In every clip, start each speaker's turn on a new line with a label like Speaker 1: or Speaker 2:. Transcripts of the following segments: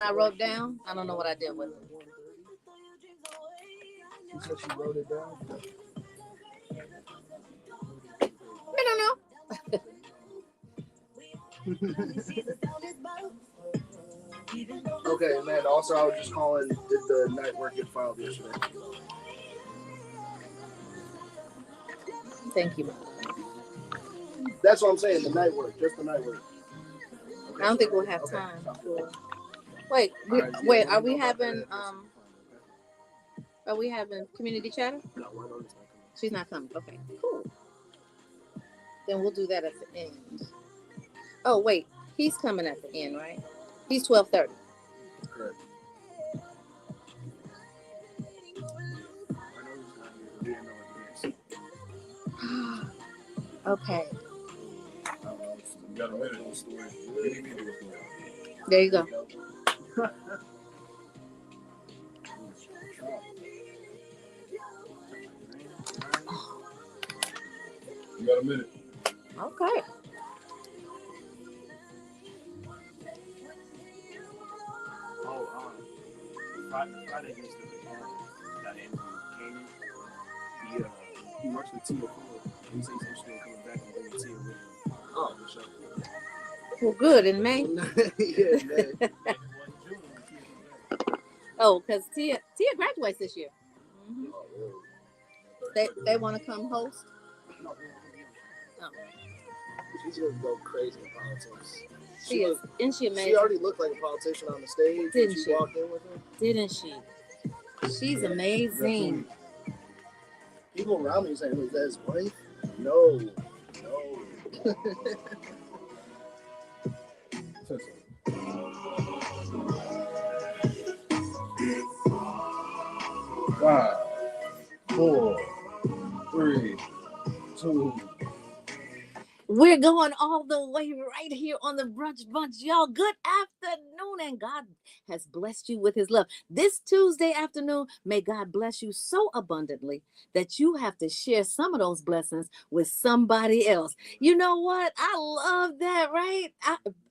Speaker 1: I wrote down. I don't know what I did with it.
Speaker 2: You said she wrote it down.
Speaker 1: I don't know.
Speaker 2: Okay, man. Also, I was just calling. Did the night work get filed yesterday?
Speaker 1: Thank you.
Speaker 2: That's what I'm saying. The night work, just the night work. Okay,
Speaker 1: I don't think we'll have time. Wait, wait. Are we having community chatter?
Speaker 2: No, why not? It's not coming.
Speaker 1: She's not coming. Okay, cool. Then we'll do that at the end. Oh wait, he's coming at the end, right? He's 12:30.
Speaker 2: Correct.
Speaker 1: Okay.
Speaker 2: You got a minute on the story.
Speaker 1: There you go.
Speaker 2: You got a minute.
Speaker 1: Okay.
Speaker 3: Friday used to be that Andrew Canyon. He works with Tia Ford. He says he's interested in coming back and bringing Tia with him. Oh, for sure.
Speaker 1: Well, good in May.
Speaker 2: Yeah, man.
Speaker 1: Oh, because Tia graduates this year. Mm-hmm. They want to come host. Oh.
Speaker 2: She's gonna go crazy in politics.
Speaker 1: Isn't she amazing?
Speaker 2: She already looked like a politician on the stage.
Speaker 1: Didn't
Speaker 2: she?
Speaker 1: She
Speaker 2: Walked in with her.
Speaker 1: Didn't she? She's amazing.
Speaker 2: People around me saying, "Is that his wife?" No. 5, 4, 3, 2.
Speaker 1: We're going all the way right here on the Brunch Bunch, y'all. Good afternoon, and God has blessed you with his love. This Tuesday afternoon, may God bless you so abundantly that you have to share some of those blessings with somebody else. You know what? I love that, right?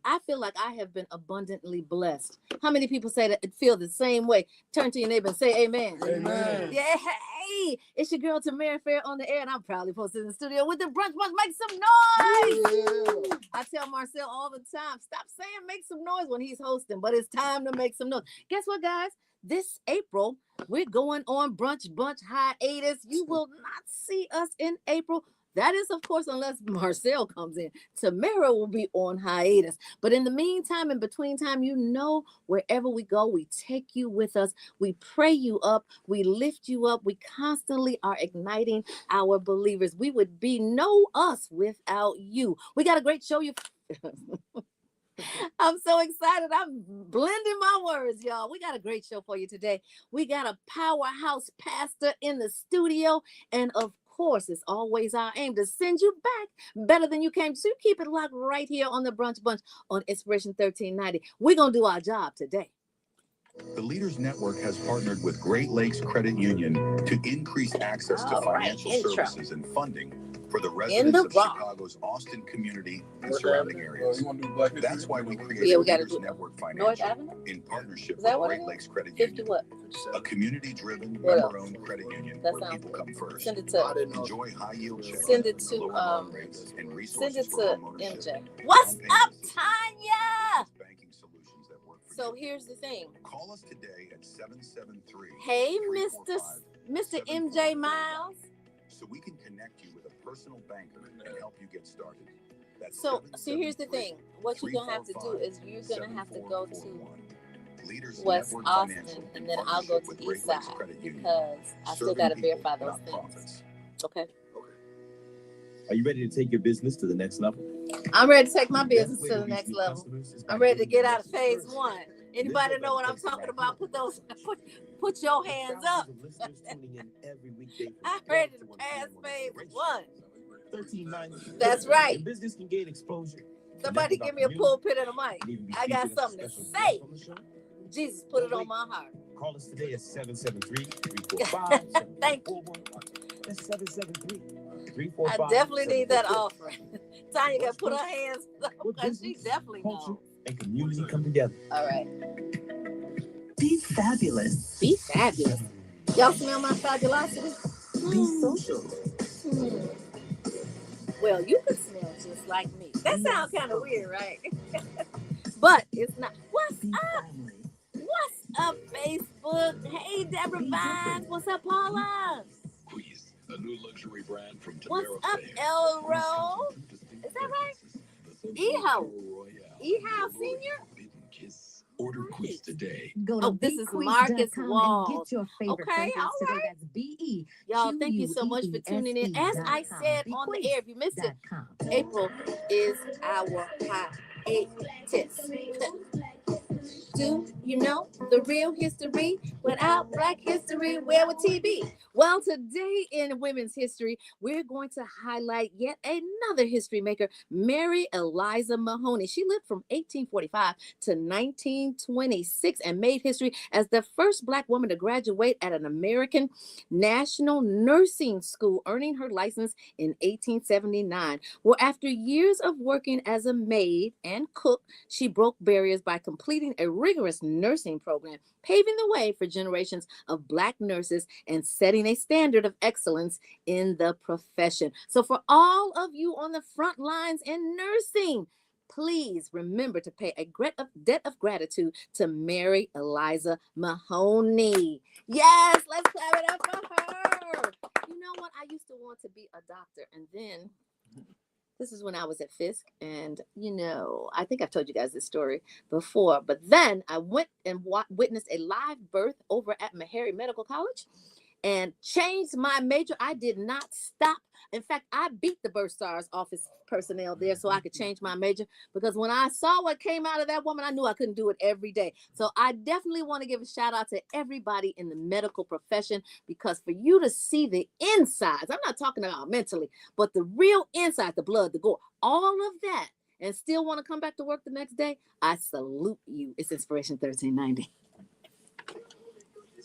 Speaker 1: I feel like I have been abundantly blessed. How many people say that feel the same way? Turn to your neighbor and say amen.
Speaker 2: Amen.
Speaker 1: Yeah, hey, it's your girl Tamara Fair on the air, and I'm proudly posted in the studio with the Brunch Bunch. Make some noise. Yeah. I tell Marcel all the time, stop saying make some noise when he's hosting, but it's time to make some noise. Guess what, guys? This April, we're going on Brunch Bunch hiatus. You will not see us in April. That is, of course, unless Marcel comes in. Tamara will be on hiatus. But in the meantime, in between time, you know, wherever we go, we take you with us. We pray you up. We lift you up. We constantly are igniting our believers. We would be no us without you. We got a great show. I'm so excited. I'm blending my words, y'all. We got a great show for you today. We got a powerhouse pastor in the studio. And of course, it's always our aim to send you back better than you came. So you keep it locked right here on the Brunch Bunch on Inspiration 1390. We're going to do our job today.
Speaker 4: The Leaders Network has partnered with Great Lakes Credit Union to increase access to financial services and funding for the residents of Chicago's Austin community and surrounding areas. That's why we created Leaders Network Financial in partnership with Great Lakes Credit Union, a community-driven, member-owned credit union where people come first.
Speaker 1: Send it to
Speaker 4: Enjoy high-yield checks,
Speaker 1: send it to MJ. What's up, Tanya? So here's the thing.
Speaker 4: Call us today at 773.
Speaker 1: Hey, Mr. MJ Miles.
Speaker 4: So we can connect you with a personal banker and help you get started.
Speaker 1: So here's the thing. What you're gonna have to do is you're gonna have to go to West Austin, and then I'll go to East Side because I still gotta verify those things. Okay.
Speaker 5: Are you ready to take your business to the next level?
Speaker 1: I'm ready to take my business to the next level. I'm ready to get out of phase 1. Anybody know what I'm talking about? Put your hands up. I'm ready to pass phase 1. That's right.
Speaker 5: Business can gain exposure.
Speaker 1: Somebody give me a pulpit and a mic. I got something to say. Jesus put it on my heart.
Speaker 5: Call us today at 773-345-7441.
Speaker 1: Thank you.
Speaker 5: That's 773-345.
Speaker 1: I definitely need that offering. Tanya got to put her hands up because she definitely knows.
Speaker 5: And community come together.
Speaker 1: All right.
Speaker 6: Be fabulous.
Speaker 1: Be fabulous. Y'all smell my fabulosity?
Speaker 6: Be social.
Speaker 1: Well, you could smell just like me. That sounds kind of weird, right? But it's not. What's
Speaker 6: Be
Speaker 1: up?
Speaker 6: family.
Speaker 1: What's up, Facebook? Hey, Deborah Vines. What's up, Paula?
Speaker 4: Please, a new luxury brand from
Speaker 1: What's
Speaker 4: Tamara
Speaker 1: up,
Speaker 4: Faye.
Speaker 1: Elro? Is that right? Eho. Eho Senior?
Speaker 4: Order quiz today.
Speaker 6: Go to
Speaker 1: This is Marcus Walls.
Speaker 6: and get your favorite
Speaker 1: Okay,
Speaker 6: fragrance
Speaker 1: all
Speaker 6: today.
Speaker 1: right.
Speaker 6: That's B-E.
Speaker 1: Y'all, thank you so much for tuning in. As I said on the air, if you missed it, April is our hiatus. Do you know the real history? Without Black history, where would TB? Well, today in women's history, we're going to highlight yet another history maker, Mary Eliza Mahoney. She lived from 1845 to 1926 and made history as the first Black woman to graduate at an American National Nursing School, earning her license in 1879. Well, after years of working as a maid and cook, she broke barriers by completing a rigorous nursing program, paving the way for generations of Black nurses and setting a standard of excellence in the profession. So for all of you on the front lines in nursing, please remember to pay a debt of gratitude to Mary Eliza Mahoney. Yes, let's clap it up for her. You know what? I used to want to be a doctor, and then this is when I was at Fisk, and I think I've told you guys this story before, but then I went and witnessed a live birth over at Meharry Medical College and changed my major. I did not stop. In fact, I beat the birth stars office personnel there so I could change my major, because when I saw what came out of that woman, I knew I couldn't do it every day. So I definitely want to give a shout out to everybody in the medical profession, because for you to see the insides, I'm not talking about mentally, but the real inside, the blood, the gore, all of that, and still want to come back to work the next day, I salute you. It's Inspiration 1390.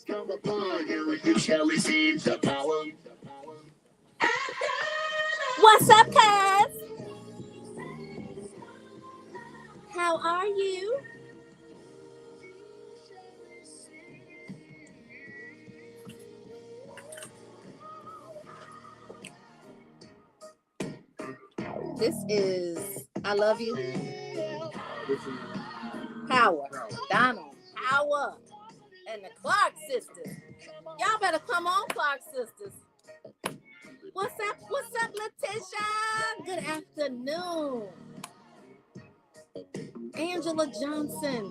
Speaker 4: Come upon you, you shall receive the power.
Speaker 1: What's up, cuz? How are you? This is I Love You. Power. Donald. Power. And the Clark sisters. Y'all better come on, Clark sisters. What's up? What's up, Letitia? Good afternoon. Angela Johnson.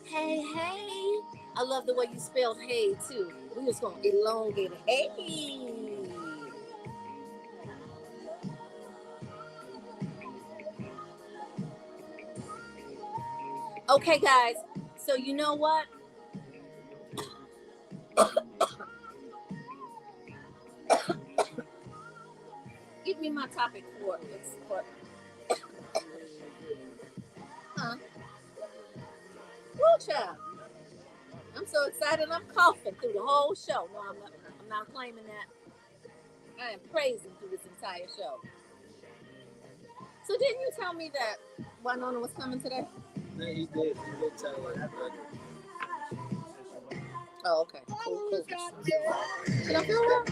Speaker 1: Hey, hey. I love the way you spelled hey, too. We just going to elongate it. Hey. Okay, guys. So you know what? Give me my topic for huh? Woo, child. I'm so excited. I'm coughing through the whole show. No, I'm not claiming that. I am praising through this entire show. So didn't you tell me that Winona was coming today?
Speaker 3: No, he did tell her.
Speaker 1: Oh, okay. Cool. Should I feel well?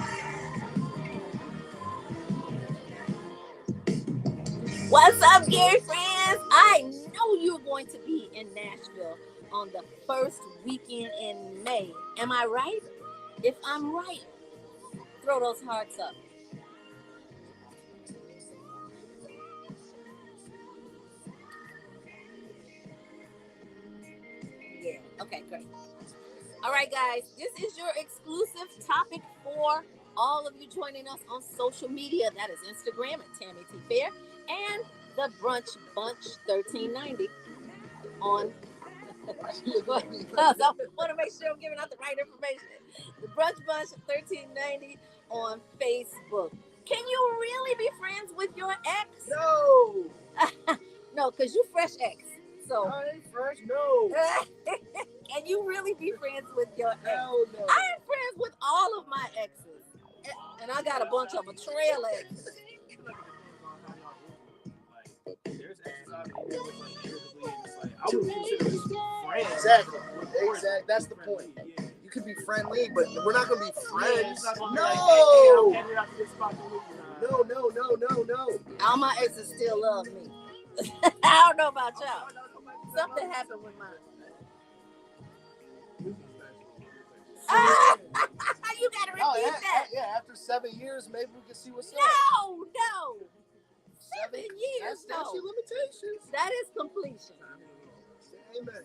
Speaker 1: What's up, Gary friends? I know you're going to be in Nashville on the first weekend in May. Am I right? If I'm right, throw those hearts up. Yeah, okay, great. All right, guys, this is your exclusive topic for all of you joining us on social media. That is Instagram at Tammy T Fair and the Brunch Bunch 1390 on. Because I want to make sure I'm giving out the right information. The Brunch Bunch 1390 on Facebook. Can you really be friends with your ex?
Speaker 2: No.
Speaker 1: No, because you fresh ex. So
Speaker 2: I ain't fresh. No.
Speaker 1: Can you really be friends with your ex?
Speaker 2: Hell no.
Speaker 1: I am friends with all of my exes. And I got a bunch of a trail exes.
Speaker 3: There's exercise in there with like irritably and it's like I would consider this friends.
Speaker 2: Exactly. That's the point. You could be friendly, but we're not gonna be friends. No. No.
Speaker 1: All my exes still love me. I don't know about y'all. Something happened with mine. You gotta repeat that.
Speaker 2: Yeah, after 7 years, maybe we can see what's up.
Speaker 1: No. 7 years.
Speaker 2: That's
Speaker 1: No.
Speaker 2: limitations.
Speaker 1: That is completion.
Speaker 2: Amen.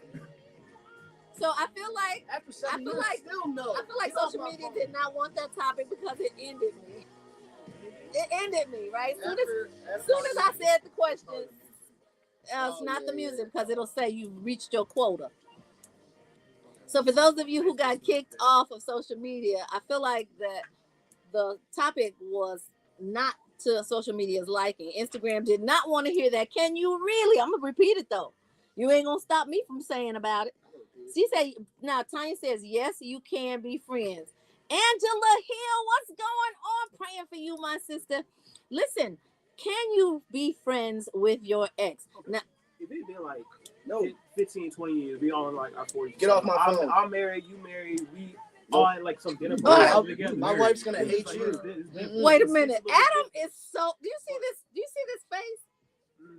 Speaker 1: So I feel like
Speaker 2: After 7 years, still no.
Speaker 1: I feel like social media did not want that topic because it ended me. It ended me, right? As soon as I said the question, it's not the music because it'll say you've reached your quota. So for those of you who got kicked off of social media, I feel like that the topic was not to social media's liking. Instagram did not want to hear that. Can you really? I'm going to repeat it though. You ain't going to stop me from saying about it. She said, now Tanya says, yes, you can be friends. Angela Hill, what's going on? Praying for you, my sister. Listen, can you be friends with your ex? Now,
Speaker 3: if it been like 15, 20 years, we all in like our 40s.
Speaker 2: Get off my phone.
Speaker 3: I'm married, you married, we all in like some dinner together.
Speaker 2: My wife's gonna hate you.
Speaker 1: Wait a minute. Adam is so. Do you see this? Do you see this face?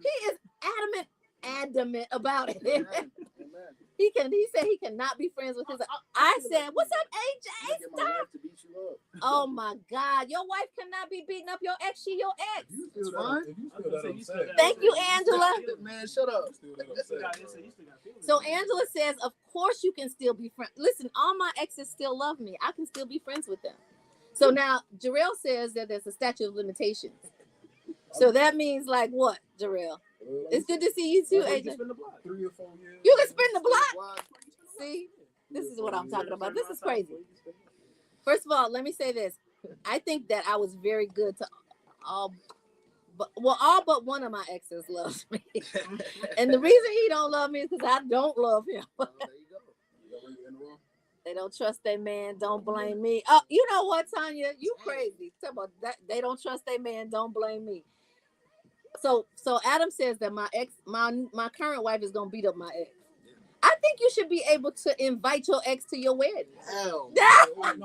Speaker 1: He is adamant about it.
Speaker 2: Amen.
Speaker 1: He said he cannot be friends with his. I said, "What's up, AJ? Stop!" Oh my God, your wife cannot be beating up your ex. She your ex.
Speaker 2: It's fine.
Speaker 1: Thank you, Angela.
Speaker 2: Man, shut up.
Speaker 1: So Angela says, "Of course you can still be friends. Listen, all my exes still love me. I can still be friends with them." So now Jarrell says that there's a statute of limitations. So that means like what, Jarrell? It's good to see you too, AJ.
Speaker 5: 3 or 4 years.
Speaker 1: You can spin the block. See, this is what I'm talking about. This is crazy. First of all, let me say this. I think that I was very good to all but one of my exes loves me. And the reason he don't love me is because I don't love him. They don't trust their man, don't blame me. Oh, you know what, Tanya? You crazy. Talk about that. They don't trust their man, don't blame me. So Adam says that my current wife is gonna beat up my ex. I think you should be able to invite your ex to your wedding.
Speaker 2: Hell.
Speaker 5: No,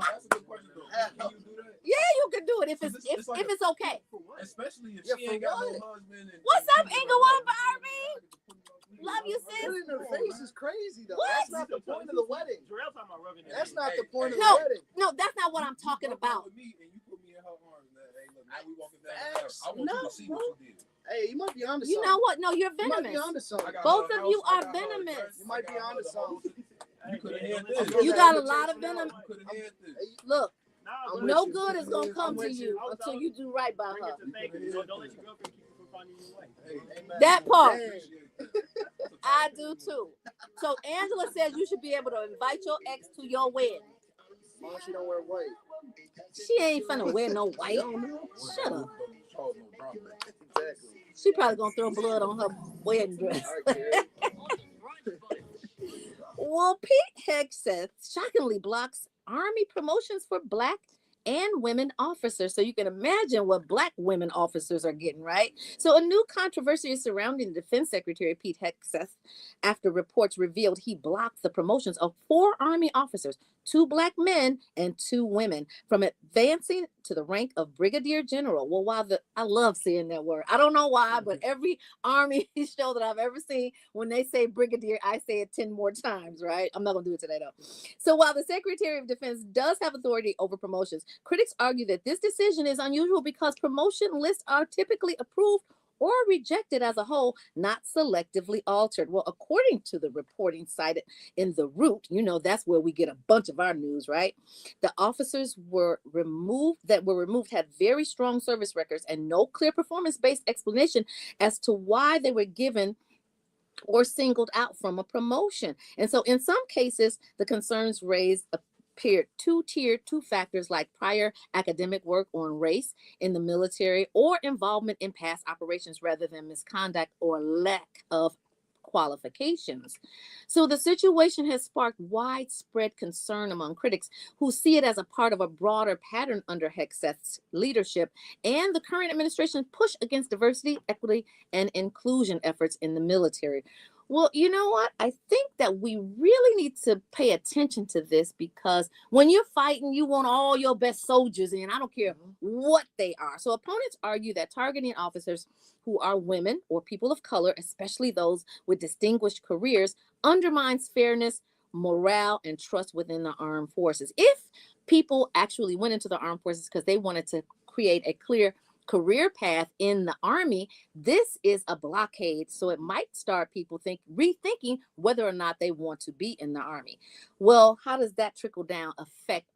Speaker 5: that's a good question though. Can you do that?
Speaker 1: Yeah, you can do it if it's okay.
Speaker 5: Especially if she ain't got no husband.
Speaker 1: What's up, Inglewood Barbie? Love you, sis.
Speaker 2: Putting in her face is crazy though.
Speaker 1: What?
Speaker 2: That's not the point of the wedding. That's not the point of
Speaker 1: No.
Speaker 2: the wedding.
Speaker 1: No, that's not what I'm talking about.
Speaker 2: Hey, you might be onto something.
Speaker 1: You know what? No, you're
Speaker 2: You might be
Speaker 1: venomous.
Speaker 2: onto something.
Speaker 1: Both of you are venomous.
Speaker 2: You might be onto something.
Speaker 1: You got a lot of venom. Look,
Speaker 2: I'm
Speaker 1: no
Speaker 2: with you.
Speaker 1: good is gonna
Speaker 2: I'm
Speaker 1: come to
Speaker 2: with
Speaker 1: you until you do right by her.
Speaker 3: Don't let your girlfriend keep you from finding your way.
Speaker 1: That part.
Speaker 2: Dang.
Speaker 1: I do too. So Angela says you should be able to invite your ex to your wedding.
Speaker 2: As long as she don't wear white.
Speaker 1: She ain't finna wear no white. Shut up.
Speaker 2: Exactly.
Speaker 1: She probably gonna throw blood on her wedding dress.
Speaker 2: All right,
Speaker 1: Well, Pete Hegseth shockingly blocks Army promotions for Black and women officers. So you can imagine what Black women officers are getting, right? So a new controversy is surrounding the Defense Secretary, Pete Hegseth, after reports revealed he blocked the promotions of 4 Army officers, 2 Black men and 2 women, from advancing to the rank of Brigadier General. Well, I love seeing that word. I don't know why, but every Army show that I've ever seen, when they say Brigadier, I say it 10 more times, right? I'm not going to do it today, though. So while the Secretary of Defense does have authority over promotions, critics argue that this decision is unusual because promotion lists are typically approved or rejected as a whole, not selectively altered. Well, according to the reporting cited in The Root, that's where we get a bunch of our news, right? The officers that were removed had very strong service records and no clear performance-based explanation as to why they were given or singled out from a promotion. And so in some cases, the concerns raised appeared 2 factors like prior academic work on race in the military or involvement in past operations rather than misconduct or lack of qualifications. So the situation has sparked widespread concern among critics who see it as a part of a broader pattern under Hegseth's leadership and the current administration's push against diversity, equity, and inclusion efforts in the military. Well, you know what? I think that we really need to pay attention to this because when you're fighting, you want all your best soldiers in. I don't care what they are. So opponents argue that targeting officers who are women or people of color, especially those with distinguished careers, undermines fairness, morale, and trust within the armed forces. If people actually went into the armed forces because they wanted to create a clear career path in the army, this is a blockade. So it might start people rethinking whether or not they want to be in the army. Well, how does that trickle down affect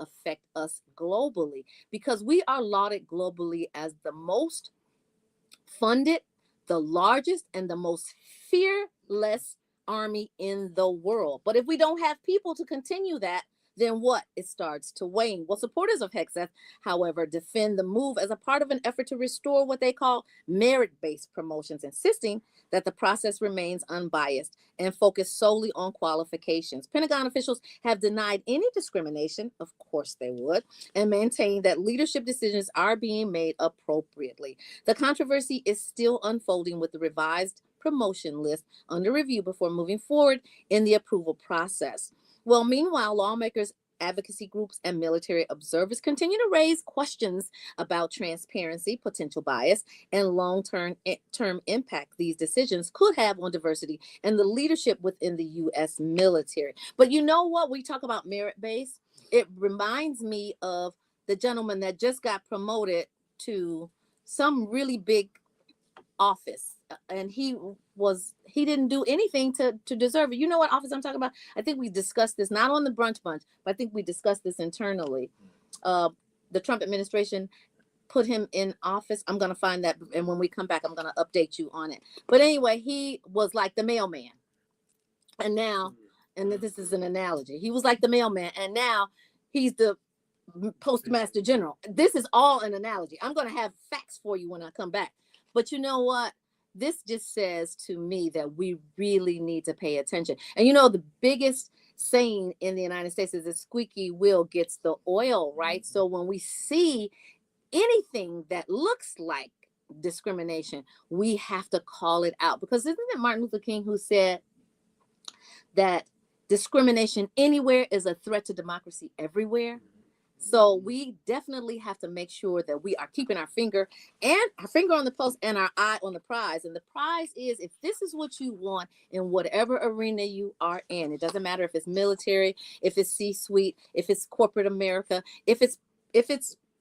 Speaker 1: us globally? Because we are lauded globally as the most funded, the largest, and the most fearless army in the world. But if we don't have people to continue that, then what? It starts to wane. Well, supporters of Hexeth, however, defend the move as a part of an effort to restore what they call merit-based promotions, insisting that the process remains unbiased and focused solely on qualifications. Pentagon officials have denied any discrimination, of course they would, and maintain that leadership decisions are being made appropriately. The controversy is still unfolding with the revised promotion list under review before moving forward in the approval process. Well, meanwhile, lawmakers, advocacy groups, and military observers continue to raise questions about transparency, potential bias, and long-term impact these decisions could have on diversity and the leadership within the U.S. military. But you know what? We talk about merit-based. It reminds me of the gentleman that just got promoted to some really big office, and he didn't do anything to deserve it. You know what office I'm talking about? I think we discussed this not on the Brunch Bunch, but I think we discussed this internally. The Trump administration put him in office. I'm going to find that, and when we come back I'm going to update you on it. But anyway, he was like the mailman, and now, and this is an analogy, he was like the mailman, and now he's the postmaster general. This is all an analogy. I'm going to have facts for you when I come back. But you know what? This just says to me that we really need to pay attention. And you know, the biggest saying in the United States is the squeaky wheel gets the oil, right? So when we see anything that looks like discrimination, we have to call it out. Because isn't it Martin Luther King who said that discrimination anywhere is a threat to democracy everywhere? So we definitely have to make sure that we are keeping our finger on the pulse and our eye on the prize. And the prize is, if this is what you want in whatever arena you are in, it doesn't matter if it's military, if it's C-suite, if it's corporate America, if it's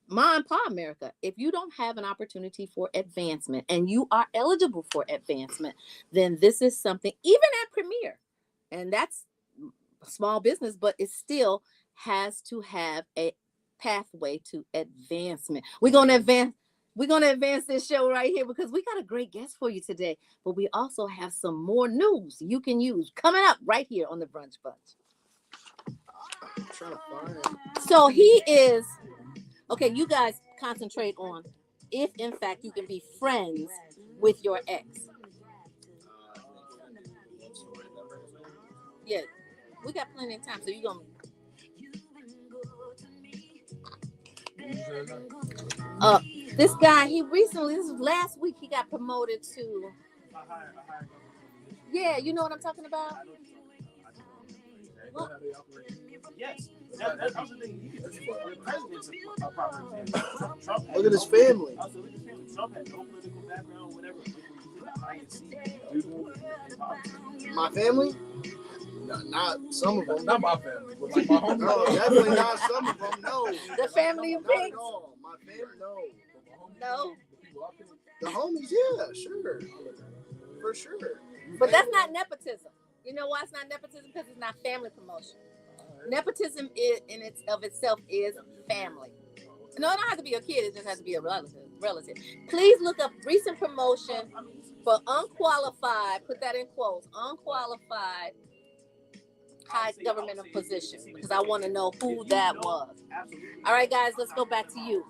Speaker 1: mom and pop America, if you don't have an opportunity for advancement and you are eligible for advancement, then this is something, even at Premier, and that's small business, but it still has to have a pathway to advancement. We're going to advance this show right here because we got a great guest for you today, but we also have some more news you can use coming up right here on the Brunch Bunch. So he is, okay, you guys concentrate on if in fact you can be friends with your ex. Yeah, we got plenty of time, so you're going to this guy, this was last week, he got promoted to, yeah, you know what I'm talking about? What?
Speaker 3: Yes. That's the thing.
Speaker 2: Look at his family.
Speaker 3: Trump had no political background, whatever.
Speaker 2: My family? Not some of them.
Speaker 7: Not my family, but like my home.
Speaker 2: No, definitely not some of them. No.
Speaker 1: The family of
Speaker 2: Not at
Speaker 1: pigs?
Speaker 2: all. My family, no.
Speaker 1: No.
Speaker 2: The homies, yeah, sure. For sure.
Speaker 1: But that's not nepotism. You know why it's not nepotism? Because it's not family promotion. Nepotism in itself is family. No, it don't have to be a kid. It just has to be a relative. Please look up recent promotion for unqualified, put that in quotes, unqualified high governmental position, because I want to know who that was. All right, guys, let's go back to you.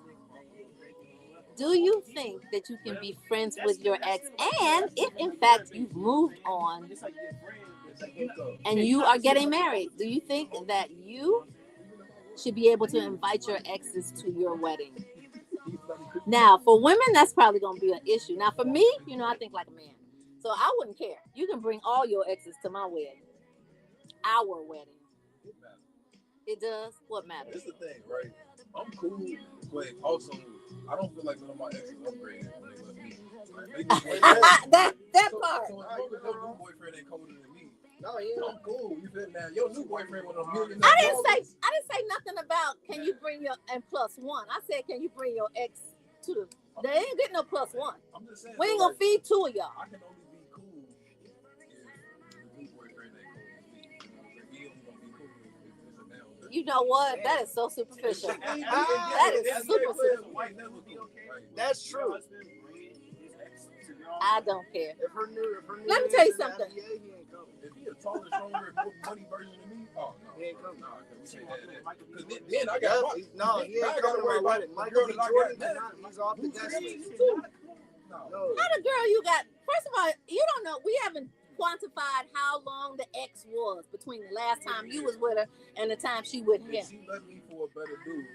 Speaker 1: Do you think that you can be friends with your ex? And if in fact you've moved on and you are getting married, do you think that you should be able to invite your exes to your wedding? Now, for women, that's probably going to be an issue. Now, for me, I think like a man. So I wouldn't care. You can bring all your exes to my wedding. Our wedding. It does. What matters?
Speaker 3: It's the thing, right? I'm cool, but also I don't feel like none of my exes upgraded when they left me. Like,
Speaker 1: that part.
Speaker 3: So as long as your new boyfriend ain't colder than me,
Speaker 2: No, yeah.
Speaker 3: I'm cool. You feel now? Your new boyfriend with a million.
Speaker 1: I didn't say nothing about can you bring your and plus one. I said can you bring your ex to the. They ain't getting no plus one.
Speaker 3: I'm just saying.
Speaker 1: We ain't gonna feed two of y'all.
Speaker 3: I can only be cool if the new boyfriend ain't cool with me. We only gonna be cool if it's a down.
Speaker 1: You know what? That is so superficial. That is super superficial.
Speaker 2: That's true.
Speaker 1: I don't care.
Speaker 2: If her new
Speaker 1: Let me tell you something.
Speaker 3: If he a taller, stronger, more money version of me, oh no,
Speaker 2: He ain't coming.
Speaker 3: Then I got
Speaker 2: No, he ain't coming to my wedding. Michael B. Jordan, he's off the guest list. No.
Speaker 1: How the girl you got? First of all, you don't know. We haven't quantified how long the ex was between the last time you was with her and the time she with him.
Speaker 3: She left me for a better dude.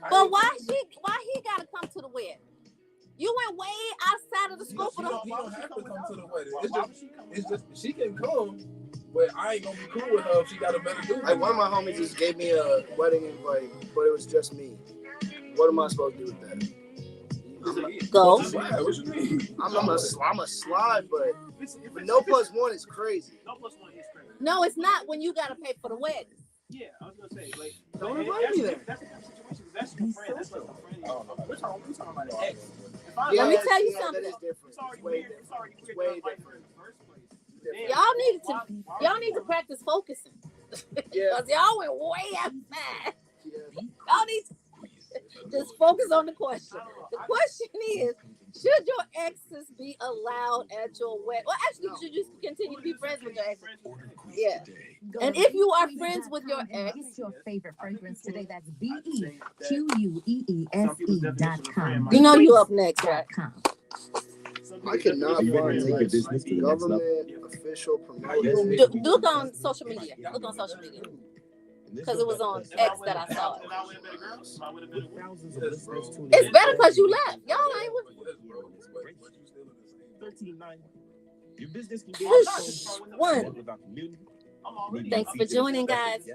Speaker 1: But why he gotta come to the wedding? You went way outside of the scope of the.
Speaker 3: He don't have to come to the wedding. It's just she can come, but I ain't gonna be cool with her if she got a better dude.
Speaker 2: Like one of my homies just gave me a wedding invite, but it was just me. What am I supposed to do with that?
Speaker 1: Go.
Speaker 3: What you mean?
Speaker 2: I'm a slide, but no plus one is crazy.
Speaker 3: No plus one is crazy.
Speaker 1: No, it's not when you gotta pay for the wedding.
Speaker 3: Yeah, I was gonna say like
Speaker 2: Don't invite me there.
Speaker 3: That's a different situation. That's your friend. That's like a friend. I don't know. We're talking about an ex.
Speaker 1: Let me tell you something.
Speaker 2: That is different. It's way different. It's way different.
Speaker 1: Y'all need to practice focusing.
Speaker 2: Yeah.
Speaker 1: Because y'all went way outside.
Speaker 2: Yeah.
Speaker 1: Y'all need to just focus on the question. The question is, should your exes be allowed at your wedding? Well, actually, should you continue to be friends with your exes? Yeah. And if you are friends with your ex,
Speaker 6: Get your favorite fragrance today. That's BEQUEESE.com.
Speaker 1: you know you up next, right?
Speaker 2: I cannot
Speaker 5: Are you ready
Speaker 2: find
Speaker 5: to take your business to the next level?
Speaker 2: government official promotion.
Speaker 1: Look on social media. Look on social media. Because it was on X that I saw it. It's better because you left. Y'all ain't with.
Speaker 5: Your business can
Speaker 1: One. Thanks for joining, guys.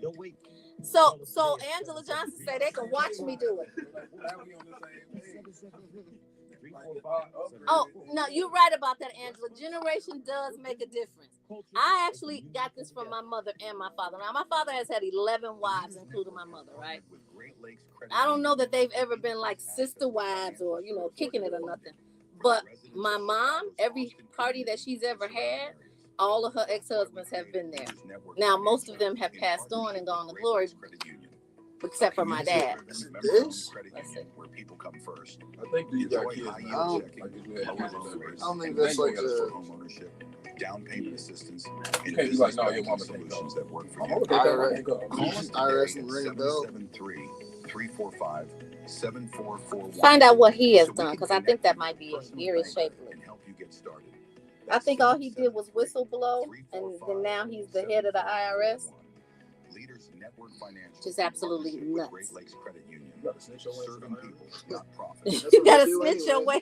Speaker 5: Don't wait.
Speaker 1: So Angela Johnson said they can watch me do it. Oh, no, you're right about that, Angela. Generation does make a difference. I actually got this from my mother and my father. Now, my father has had 11 wives, including my mother, right? I don't know that they've ever been like sister wives or, kicking it or nothing. But my mom, every party that she's ever had, all of her ex-husbands have been there. Now, most of them have passed on and gone to glory, except for my dad.
Speaker 2: This?
Speaker 4: Where people come first.
Speaker 3: I think these got kids.
Speaker 2: I don't think that's like the
Speaker 4: Homeownership, down payment assistance, and
Speaker 3: can't be like, no, your mama
Speaker 4: solutions that work for
Speaker 3: I'm
Speaker 4: you.
Speaker 3: okay.
Speaker 4: Call us
Speaker 2: IRS
Speaker 4: today
Speaker 2: and
Speaker 4: at
Speaker 2: ring a bell.
Speaker 4: 773-345-7441.
Speaker 1: Find out what he has done, because I think that might be very shapely.
Speaker 4: And help you get started.
Speaker 1: I think all he did was whistle blow, and then now he's the head of the IRS.
Speaker 4: Leaders Network Financial.
Speaker 1: Which is absolutely
Speaker 4: Partnership with
Speaker 1: nuts.
Speaker 4: Great Lakes Credit Union.
Speaker 3: You gotta snitch your way.
Speaker 4: Serving people, not profit.
Speaker 1: You gotta snitch your way.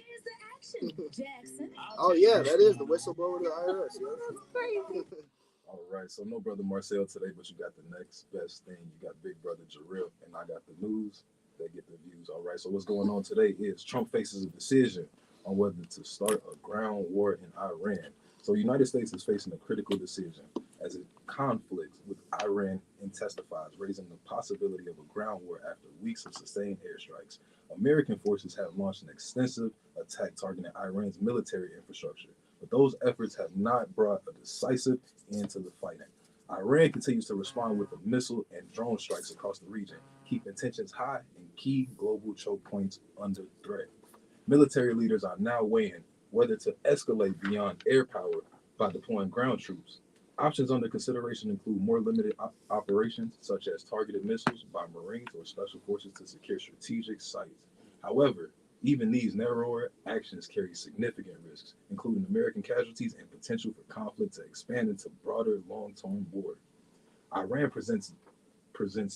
Speaker 2: Oh yeah, that is the whistleblower to the IRS. Yeah.
Speaker 1: That's crazy.
Speaker 3: All right, so no brother Marcel today, but you got the next best thing. You got big brother Jarrell, and I got the news. They get the views. All right, so what's going on today is Trump faces a decision on whether to start a ground war in Iran. So the United States is facing a critical decision as it conflicts with Iran intensifies, raising the possibility of a ground war after weeks of sustained airstrikes. American forces have launched an extensive attack targeting Iran's military infrastructure, but those efforts have not brought a decisive end to the fighting. Iran continues to respond with the missile and drone strikes across the region, keeping tensions high and key global choke points under threat. Military leaders are now weighing whether to escalate beyond air power by deploying ground troops. Options under consideration include more limited operations, such as targeted missiles by Marines or special forces to secure strategic sites. However, even these narrower actions carry significant risks, including American casualties and potential for conflict to expand into broader long-term war. Iran presents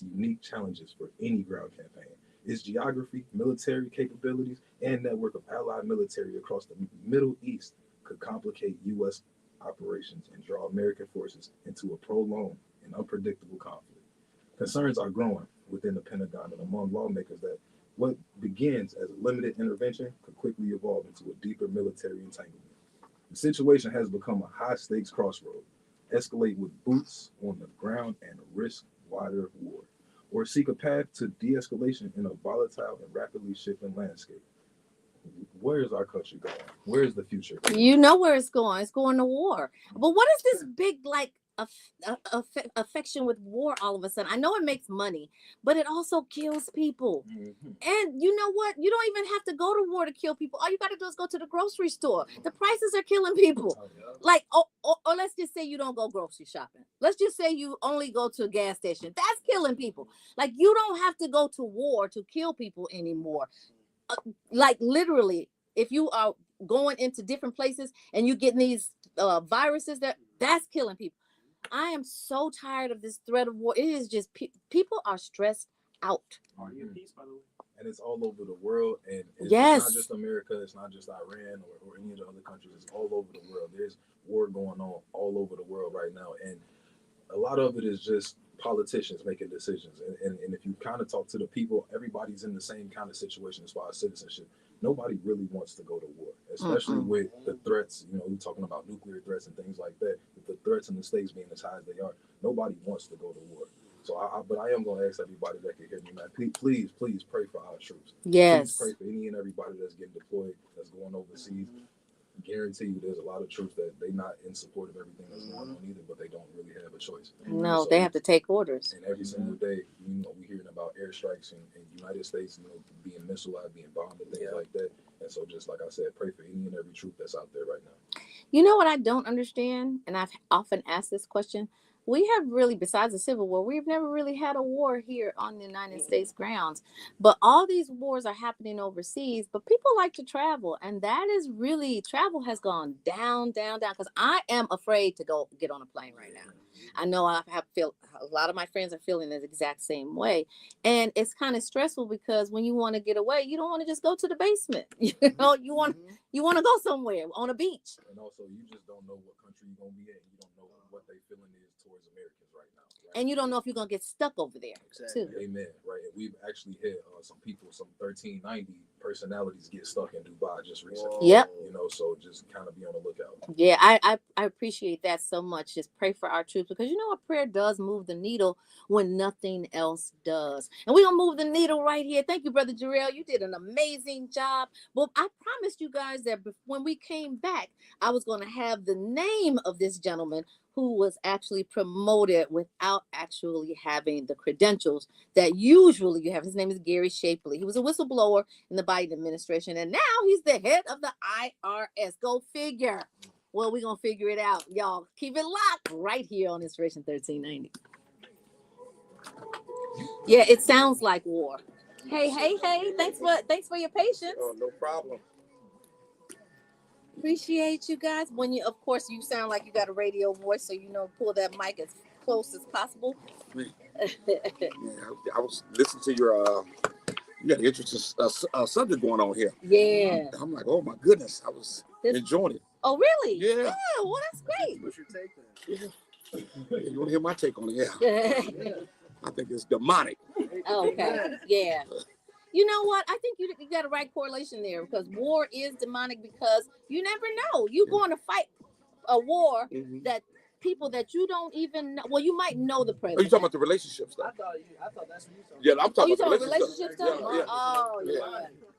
Speaker 3: unique challenges for any ground campaign. Its geography, military capabilities, and network of allied military across the Middle East could complicate U.S. operations and draw American forces into a prolonged and unpredictable conflict. Concerns are growing within the Pentagon and among lawmakers that what begins as a limited intervention could quickly evolve into a deeper military entanglement. The situation has become a high-stakes crossroad, escalate with boots on the ground and risk wider war, or seek a path to de-escalation in a volatile and rapidly shifting landscape. Where is our country going? Where is the future going?
Speaker 1: You know where it's going. It's going to war. But what is this big affection with war all of a sudden? I know it makes money, but it also kills people.
Speaker 3: Mm-hmm.
Speaker 1: And you know what? You don't even have to go to war to kill people. All you got to do is go to the grocery store. The prices are killing people. Like, or let's just say you don't go grocery shopping. Let's just say you only go to a gas station. That's killing people. Like, you don't have to go to war to kill people anymore. Like, literally, if you are going into different places and you getting these viruses, that's killing people. I am so tired of this threat of war. It is just people are stressed out.
Speaker 3: And it's all over the world. And it's
Speaker 1: Yes.
Speaker 3: not just America. It's not just Iran or any of the other countries. It's all over the world. There's war going on all over the world right now. And a lot of it is just politicians making decisions. And if you kind of talk to the people, everybody's in the same kind of situation as far as citizenship. Nobody really wants to go to war, especially with the threats. You know, we're talking about nuclear threats and things like that. With the threats in the states being as high as they are, nobody wants to go to war. So, but I am going to ask everybody that can hear me, man, please pray for our troops.
Speaker 1: Yes.
Speaker 3: Please pray for any and everybody that's getting deployed, that's going overseas. Guarantee you there's a lot of troops that they not in support of everything that's going on either, but they don't really have a choice.
Speaker 1: No,
Speaker 3: so,
Speaker 1: they have to take orders.
Speaker 3: And every single day, you know, we're hearing about airstrikes in the United States, you know, being missilized, being bombed and things like that. And so just like I said, pray for any and every troop that's out there right now.
Speaker 1: You know what I don't understand? And I've often asked this question. We have really, besides the Civil War, we've never really had a war here on the United States grounds. But all these wars are happening overseas. But people like to travel. And that is really, travel has gone down, because I am afraid to go get on a plane right now. I know a lot of my friends are feeling the exact same way. And it's kind of stressful because when you want to get away, you don't want to just go to the basement. You know, you want to go somewhere on a beach.
Speaker 3: And also, you just don't know what country you're going to be in. You don't know what they feeling is towards Americans right now. Right?
Speaker 1: And you don't know if you're going to get stuck over there, too.
Speaker 3: Amen. Right. And we've actually had some 1390 personalities get stuck in Dubai just recently.
Speaker 1: Yep.
Speaker 3: You know, so just kind of be on the lookout.
Speaker 1: Yeah, I appreciate that so much. Just pray for our troops because you know what? Prayer does move the needle when nothing else does. And we're going to move the needle right here. Thank you, Brother Jarrell. You did an amazing job. Well, I promised you guys that when we came back, I was going to have the name of this gentleman who was actually promoted without actually having the credentials that usually you have. His name is Gary Shapley. He was a whistleblower in the Biden administration, and now he's the head of the IRS. Go figure. Well, we're going to figure it out. Y'all keep it locked right here on Inspiration 1390. Yeah, it sounds like war. Hey. Thanks for your patience.
Speaker 2: Oh, no problem.
Speaker 1: Appreciate you guys. When you, of course, you sound like you got a radio voice, so you know, pull that mic as close as possible.
Speaker 7: Yeah, I was listening to your you got an interesting subject going on here.
Speaker 1: Yeah.
Speaker 7: I'm like, oh my goodness, I was enjoying it.
Speaker 1: Oh, really?
Speaker 7: Yeah.
Speaker 1: Well, that's great.
Speaker 2: What's your take then?
Speaker 7: Yeah. You want to hear my take on it? Yeah. I think it's demonic.
Speaker 1: Okay. Yeah. You know what? I think you got a right correlation there because war is demonic because you never know. You're going to fight a war that people that you don't even know. Well, you might know the president.
Speaker 7: Are you talking about the relationship stuff?
Speaker 2: I thought that's what you talking about.
Speaker 7: Yeah, I'm talking about the
Speaker 1: relationship stuff.
Speaker 7: Yeah.
Speaker 1: Oh,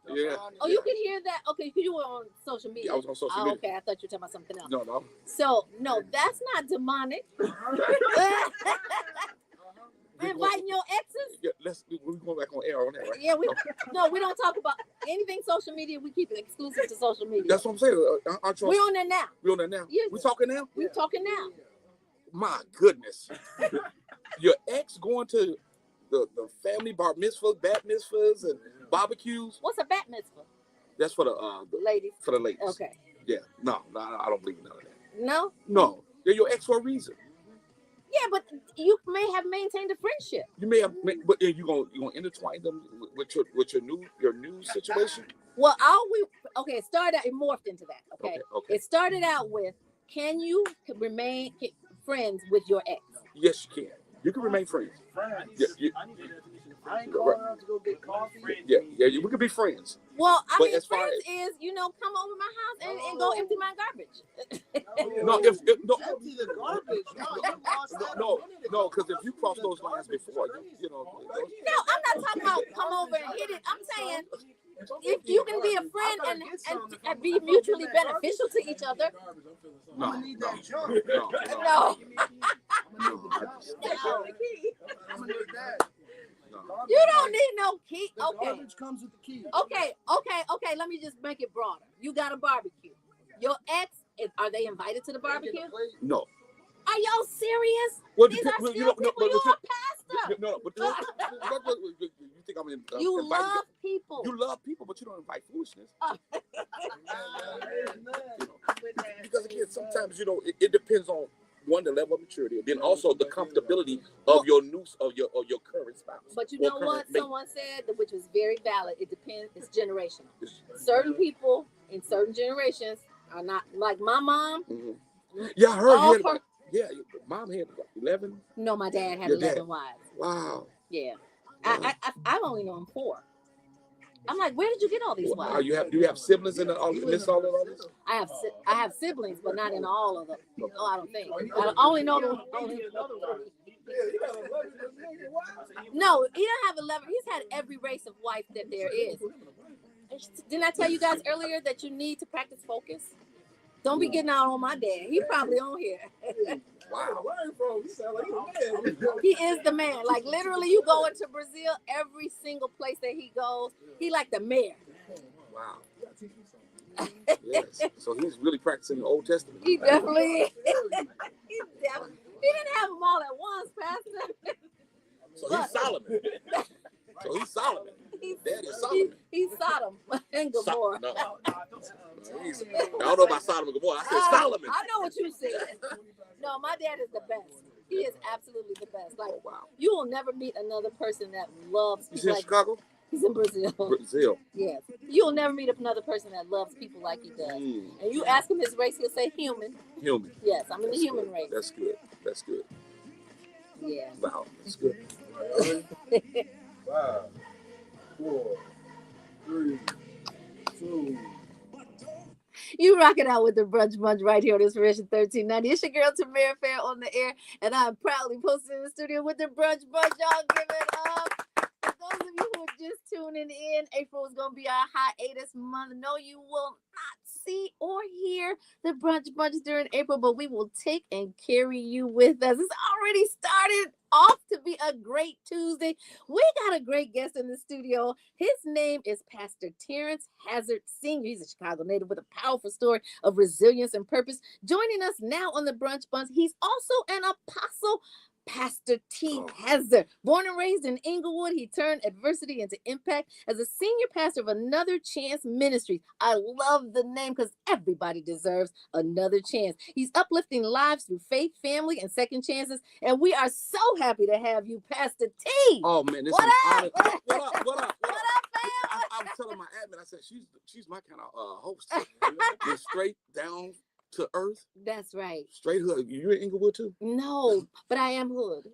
Speaker 7: Yeah.
Speaker 1: Oh, you can hear that? Okay, you were on social media.
Speaker 7: Yeah, I was on social media.
Speaker 1: Okay, I thought you were talking about something else.
Speaker 7: No.
Speaker 1: So, no, that's not demonic. Inviting your exes?
Speaker 7: Yeah, we're going back on air on that, right?
Speaker 1: Yeah, we don't talk about anything social media. We keep it exclusive to social media.
Speaker 7: That's what I'm saying.
Speaker 1: We're on there now.
Speaker 7: We're on there now.
Speaker 1: Yeah.
Speaker 7: We talking now?
Speaker 1: We're talking now.
Speaker 7: My goodness. Your ex going to the family bar mitzvahs, bat mitzvahs, and barbecues.
Speaker 1: What's a bat mitzvah?
Speaker 7: That's for the
Speaker 1: ladies.
Speaker 7: For the ladies.
Speaker 1: Okay.
Speaker 7: Yeah. No, I don't believe in none of that.
Speaker 1: No?
Speaker 7: No. They're your ex for a reason.
Speaker 1: Yeah, but you may have maintained a friendship.
Speaker 7: You may have, but then you gonna intertwine them with your new situation.
Speaker 1: Well, it started out, it morphed into that. Okay. It started out with, can you remain friends with your ex?
Speaker 7: Yes, you can. You can remain friends.
Speaker 2: I ain't calling out to go get coffee.
Speaker 7: Yeah, we could be friends.
Speaker 1: Well,
Speaker 7: But
Speaker 1: friends is, come over my house and go empty my garbage.
Speaker 7: No,
Speaker 2: empty the garbage.
Speaker 7: No, because if you cross those lines before, you know.
Speaker 1: No, I'm not talking about come over and hit it. I'm saying if you can be a friend and be mutually beneficial to each other.
Speaker 7: No.
Speaker 1: You don't need no key. Okay.
Speaker 2: Garbage comes with the key.
Speaker 1: Okay. Let me just make it broader. You got a barbecue. Your ex, are they invited to the barbecue?
Speaker 7: No.
Speaker 1: Are y'all serious?
Speaker 7: Well,
Speaker 1: These are still people. You're a pastor.
Speaker 7: No, but you think I'm in?
Speaker 1: You love people.
Speaker 7: You love people, but you don't invite foolishness. Because again, sometimes it depends on one, the level of maturity, and then also the comfortability of your current spouse.
Speaker 1: But you know what someone said, which was very valid. It depends. It's generational. Certain people in certain generations are not like my mom.
Speaker 7: Mm-hmm. Yeah, I heard. Yeah, mom had 11.
Speaker 1: No, my dad had 11 wives.
Speaker 7: Wow.
Speaker 1: Yeah, I've only known 4. I'm like, where did you get all these wives?
Speaker 7: Do you have siblings in all of this?
Speaker 1: I have siblings, but not in all of them. Oh, I don't think. I only know them. No, he don't have 11. He's had every race of wife that there is. Didn't I tell you guys earlier that you need to practice focus? Don't be getting out on my dad. He probably on here.
Speaker 7: Wow.
Speaker 1: He is the man. Like literally, you go into Brazil, every single place that he goes, he like the mayor.
Speaker 7: Wow. Yes. So he's really practicing the Old Testament.
Speaker 1: He definitely is. He didn't have them all at once, Pastor.
Speaker 7: So he's Solomon. Daddy is Solomon.
Speaker 1: He's Sodom and Gomorrah.
Speaker 7: No. I don't know about Sodom and Gomorrah. I said Solomon.
Speaker 1: I know what you said. No, my dad is the best. He is absolutely the best. Like,
Speaker 7: wow.
Speaker 1: You will never meet another person that loves people.
Speaker 7: He's in Chicago?
Speaker 1: He's in Brazil.
Speaker 7: Brazil.
Speaker 1: Yes. You'll never meet another person that loves people like he does. And you ask him his race, he'll say human.
Speaker 7: Human.
Speaker 1: Yes, I'm in the human race.
Speaker 7: That's good.
Speaker 1: Yeah.
Speaker 7: Wow, that's good.
Speaker 3: 5, 4, 3, 2.
Speaker 1: You rock it out with the Brunch Bunch right here on Inspiration 1390. It's your girl Tamara Fair on the air, and I'm proudly posted in the studio with the Brunch Bunch. Y'all give it up. For those of you who are just tuning in, April is going to be our hiatus month. No, you will not see or hear the Brunch Bunch during April, but we will take and carry you with us. It's already started off to be a great Tuesday. We got a great guest in the studio. His name is Pastor Terrence Hazard Sr. He's a Chicago native with a powerful story of resilience and purpose. Joining us now on the Brunch Bunch, he's also an apostle, Pastor T. Hazard. Born and raised in Inglewood, he turned adversity into impact as a senior pastor of Another Chance Ministries. I love the name because everybody deserves another chance. He's uplifting lives through faith, family, and second chances. And we are so happy to have you, Pastor T.
Speaker 7: Oh, man. This
Speaker 1: What
Speaker 7: is
Speaker 1: up?
Speaker 7: an honor. What up,
Speaker 1: fam?
Speaker 7: I was telling my admin, I said, she's my kind of host. You're straight down to earth.
Speaker 1: That's right.
Speaker 7: Straight hood. You in Inglewood too?
Speaker 1: No, but I am hood.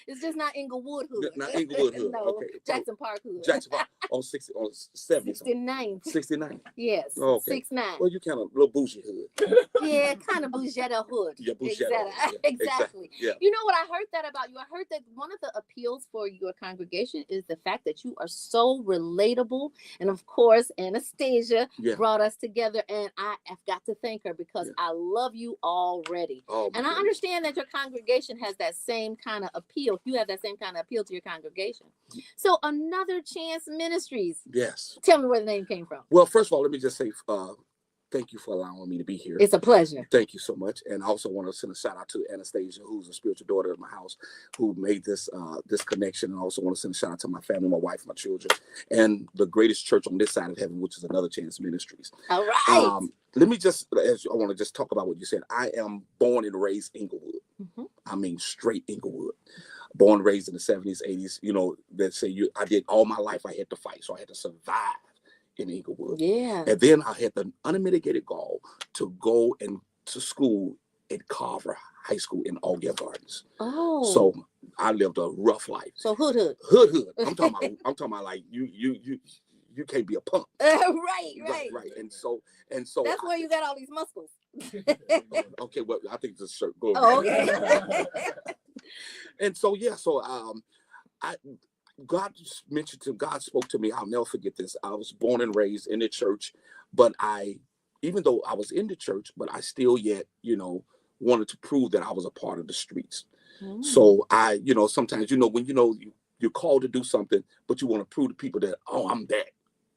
Speaker 1: It's just not Inglewood hood.
Speaker 7: Not Inglewood hood.
Speaker 1: No,
Speaker 7: Okay.
Speaker 1: Jackson Park hood.
Speaker 7: Jackson Park on 70.
Speaker 1: 69.
Speaker 7: 69.
Speaker 1: Yes.
Speaker 7: Okay.
Speaker 1: 69.
Speaker 7: Well, you kind of little bougie hood.
Speaker 1: Yeah, kind of bougetta hood.
Speaker 7: Yeah, bougetta.
Speaker 1: Exactly.
Speaker 7: Yeah,
Speaker 1: Exactly.
Speaker 7: Yeah.
Speaker 1: You know what? I heard that about you. I heard that one of the appeals for your congregation is the fact that you are so relatable. And of course, Anastasia brought us together, and I have got to thank her because I love you already.
Speaker 7: Oh,
Speaker 1: and I understand that your congregation has that same kind of appeal. You have that same kind of appeal to your congregation. So Another Chance Ministries.
Speaker 7: Yes.
Speaker 1: Tell me where the name came from.
Speaker 7: Well, first of all, let me just say thank you for allowing me to be here.
Speaker 1: It's a pleasure.
Speaker 7: Thank you so much. And I also want to send a shout out to Anastasia, who's a spiritual daughter of my house, who made this this connection. And I also want to send a shout out to my family, my wife, my children, and the greatest church on this side of heaven, which is Another Chance Ministries.
Speaker 1: All right.
Speaker 7: Let me just, I want to just talk about what you said. I am born and raised Inglewood.
Speaker 1: Mm-hmm.
Speaker 7: I mean, straight Inglewood. Born and raised in the 70s, 80s. You know, that say I did all my life. I had to fight, so I had to survive in Inglewood.
Speaker 1: Yeah.
Speaker 7: And then I had the unmitigated gall to go to school at Carver High School in Algier Gardens.
Speaker 1: Oh.
Speaker 7: So I lived a rough life.
Speaker 1: So hood.
Speaker 7: Hood. I'm talking about like you can't be a punk.
Speaker 1: Right.
Speaker 7: And so
Speaker 1: that's where you got all these muscles.
Speaker 7: Okay, well, I think this shirt goes.
Speaker 1: Oh, okay.
Speaker 7: And so God spoke to me. I'll never forget this. I was born and raised in the church, but even though I was in the church, but I still yet, wanted to prove that I was a part of the streets. Mm. So sometimes, when you're called to do something, but you want to prove to people that, oh, I'm that.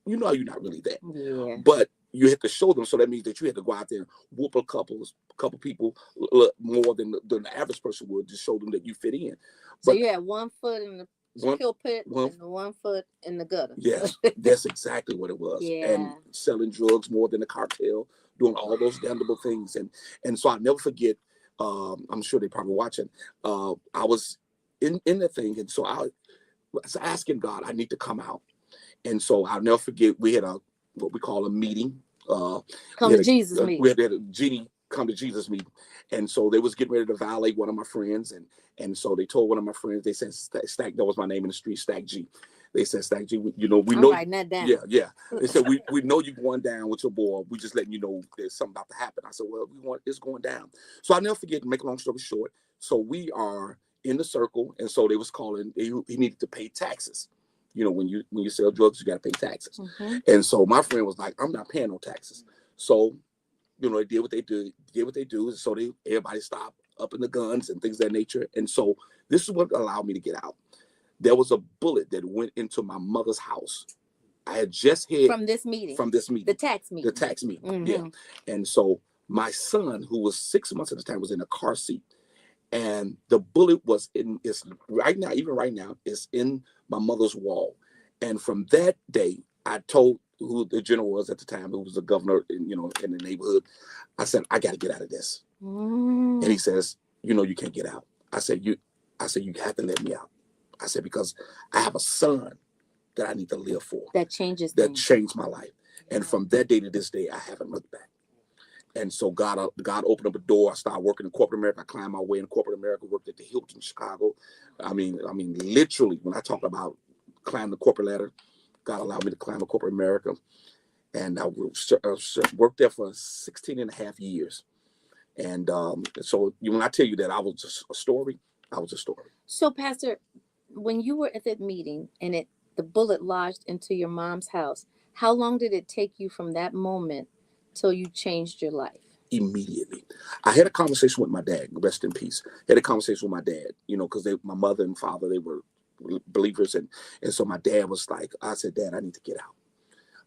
Speaker 7: You're not really that. Yeah. But you have to show them. So that means that you have to go out there and whoop a couple people more than the average person would, to show them that you fit in.
Speaker 1: So you had 1 foot in the pulpit and 1 foot in the gutter.
Speaker 7: Yes, that's exactly what it was. Yeah. And selling drugs more than the cartel, doing all those damnable things. And so I'll never forget, I'm sure they're probably watching, I was in the thing. And so I was asking God, I need to come out. And so I'll never forget, we had what we call a meeting.
Speaker 1: Come to Jesus meeting.
Speaker 7: We had a Genie come to Jesus meeting. And so they was getting ready to violate one of my friends. And so they told one of my friends, they said, Stack, that was my name in the street, Stack G. They said, Stack G, we know. I'm
Speaker 1: writing that down.
Speaker 7: Yeah. They said, we know you're going down with your boy. We just letting you know there's something about to happen. I said, well, it's going down. So I'll never forget, to make a long story short. So we are in the circle. And so they was calling, he needed to pay taxes. When you sell drugs, you got to pay taxes. Mm-hmm. And so my friend was like, I'm not paying no taxes. So, they did what they do. And so everybody stopped up in the guns and things of that nature. And so this is what allowed me to get out. There was a bullet that went into my mother's house. I had just hit
Speaker 1: from this meeting.
Speaker 7: The tax meeting.
Speaker 1: Mm-hmm.
Speaker 7: Yeah. And so my son, who was 6 months at the time, was in a car seat. And the bullet was even right now, it's in my mother's wall. And from that day, I told who the general was at the time, who was the governor, in the neighborhood. I said, I got to get out of this. Mm. And he says, you can't get out. I said, you have to let me out. I said, because I have a son that I need to live for.
Speaker 1: That
Speaker 7: changed my life. And from that day to this day, I haven't looked back. And so God opened up a door. I started working in corporate America. I climbed my way in corporate America, worked at the Hilton, Chicago. I mean, literally, when I talk about climbing the corporate ladder, God allowed me to climb a corporate America. And I worked there for 16 and a half years. And so when I tell you that I was just a story, I was a story.
Speaker 1: So, Pastor, when you were at that meeting and the bullet lodged into your mom's house, how long did it take you from that moment till you changed your life?
Speaker 7: Immediately. I had a conversation with my dad, rest in peace. Had a conversation with my dad, because my mother and father, they were believers. And so my dad was like, I said, Dad, I need to get out.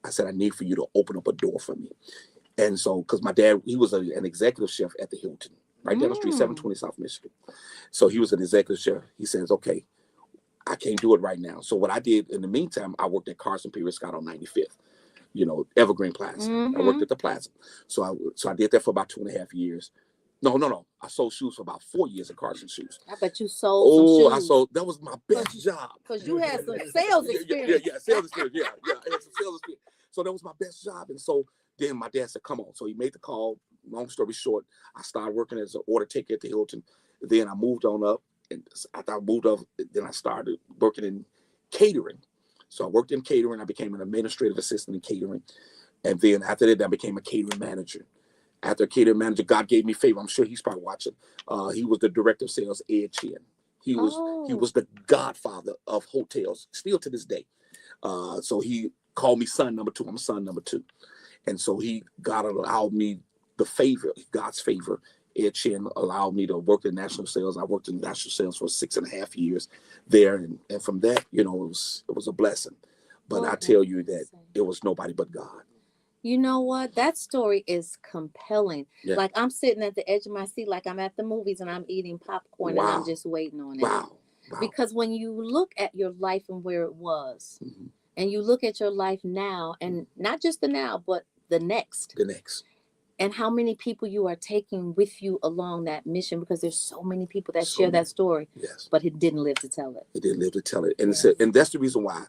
Speaker 7: I said, I need for you to open up a door for me. And so, because my dad, he was an executive chef at the Hilton, right down the street, 720 South Michigan. So he was an executive chef. He says, okay, I can't do it right now. So what I did in the meantime, I worked at Carson P. Scott on 95th. Evergreen Plaza. Mm-hmm. I worked at the Plaza. So I did that for about 2.5 years. No. I sold shoes for about 4 years at Carson Shoes.
Speaker 1: I bet you sold some shoes.
Speaker 7: That was my best job.
Speaker 1: Because you had some sales experience.
Speaker 7: Yeah, sales experience. Yeah, I had some sales experience. So that was my best job. And so then my dad said, come on. So he made the call. Long story short, I started working as an order taker at the Hilton. Then I moved on up. And after I moved up, then I started working in catering. So I worked in catering. I became an administrative assistant in catering. And then after that, I became a catering manager. After catering manager, God gave me favor. I'm sure he's probably watching. He was the director of sales, Ed Chin. He was the godfather of hotels, still to this day. So he called me son number 2. I'm son number 2. And so God allowed me God's favor. Ed Chin allowed me to work in national sales. I worked in national sales for 6.5 years there. And from that, it was a blessing. But I tell you that it was nobody but God.
Speaker 1: You know what? That story is compelling.
Speaker 7: Yeah.
Speaker 1: Like I'm sitting at the edge of my seat, like I'm at the movies and I'm eating popcorn and I'm
Speaker 7: Wow.
Speaker 1: just waiting on it.
Speaker 7: Wow. Wow.
Speaker 1: Because when you look at your life and where it was,
Speaker 7: Mm-hmm.
Speaker 1: and you look at your life now, and not just the now, but the next, and how many people you are taking with you along that mission, because there's so many people that share that story,
Speaker 7: Yes,
Speaker 1: but it didn't live to tell it.
Speaker 7: It didn't live to tell it, and and that's the reason why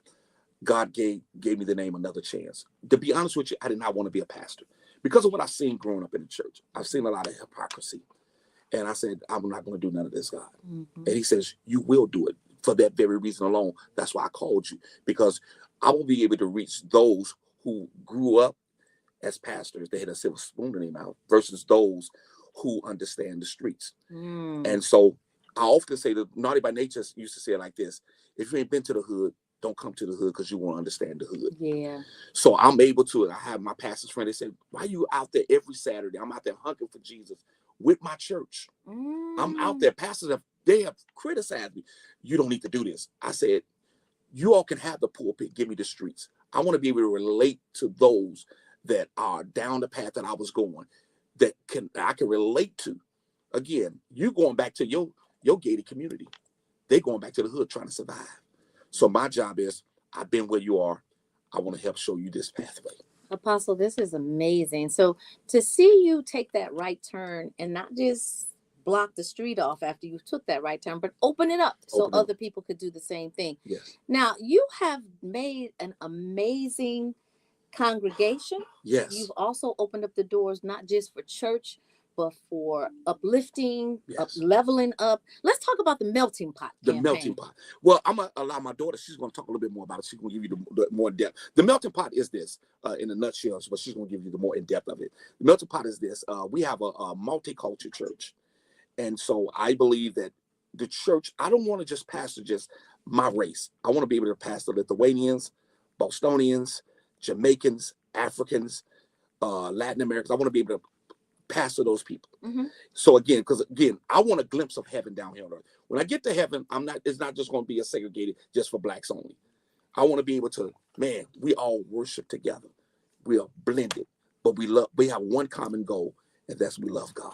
Speaker 7: God gave me the name Another Chance. To be honest with you, I did not want to be a pastor because of what I've seen growing up in the church. I've seen a lot of hypocrisy, and I said, I'm not going to do none of this, God.
Speaker 1: Mm-hmm.
Speaker 7: And He says, you will do it for that very reason alone. That's why I called you, because I will be able to reach those who grew up as pastors. They had a silver spoon in their mouth versus those who understand the streets. And so I often say that Naughty by Nature used to say it like this: if you ain't been to the hood, don't come to the hood, because you won't understand the hood.
Speaker 1: Yeah.
Speaker 7: So I'm able to, I have my pastor's friend, they said, why are you out there every Saturday? I'm out there hungering for Jesus with my church. I'm out there. Pastors they have criticized me. You don't need to do this. I said, you all can have the pulpit, give me the streets. I want to be able to relate to those that are down the path that I was going, that I can relate to. Again, you going back to your gated community. They going back to the hood trying to survive. So my job is, I've been where you are. I want to help show you this pathway.
Speaker 1: Apostle, this is amazing. So to see you take that right turn and not just block the street off after you took that right turn, but open it up so other people could do the same thing.
Speaker 7: Yes.
Speaker 1: Now, you have made an amazing congregation.
Speaker 7: Yes.
Speaker 1: You've also opened up the doors, not just for church, but for uplifting, leveling up. Let's talk about the melting pot.
Speaker 7: The melting pot. Well, I'm going to allow my daughter, she's going to talk a little bit more about it. She's going to give you the more depth. The melting pot is this, in a nutshell, but she's going to give you the more in-depth of it. The melting pot is this. We have a multicultural church. And so I believe that the church, I don't want to just pastor just my race. I want to be able to pastor Lithuanians, Bostonians, Jamaicans, Africans, Latin Americans. I want to be able to pastor those people.
Speaker 1: Mm-hmm.
Speaker 7: So again, because I want a glimpse of heaven down here on earth. When I get to heaven, it's not just going to be a segregated just for blacks only. I want to be able to, man, we all worship together. We are blended, but we have one common goal, and that's we love God.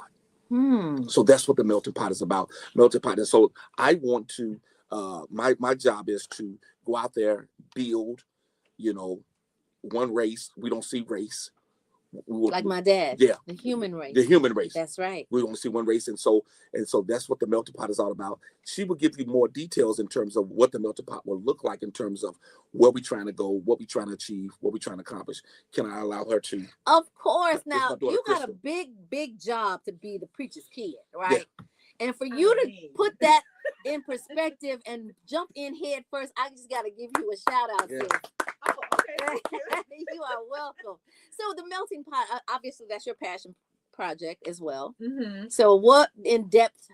Speaker 7: So that's what the melting pot is about. Melting pot. And so I want to, my job is to go out there, build, one race. We don't see race.
Speaker 1: Like my dad.
Speaker 7: Yeah.
Speaker 1: The human race.
Speaker 7: The human race.
Speaker 1: That's right.
Speaker 7: We don't see one race. And so that's what the melting pot is all about. She will give you more details in terms of what the melting pot will look like, in terms of where we're trying to go, what we're trying to achieve, what we're trying to accomplish. Can I allow her to?
Speaker 1: Of course. Now, you got
Speaker 7: Crystal.
Speaker 1: a big job to be the preacher's kid, right? Yeah. And for you to put that in perspective and jump in head first, I just got to give you a shout out.
Speaker 7: Yeah.
Speaker 1: Oh, okay. You are welcome. So the melting pot, obviously that's your passion project as well.
Speaker 8: Mm-hmm.
Speaker 1: So what in depth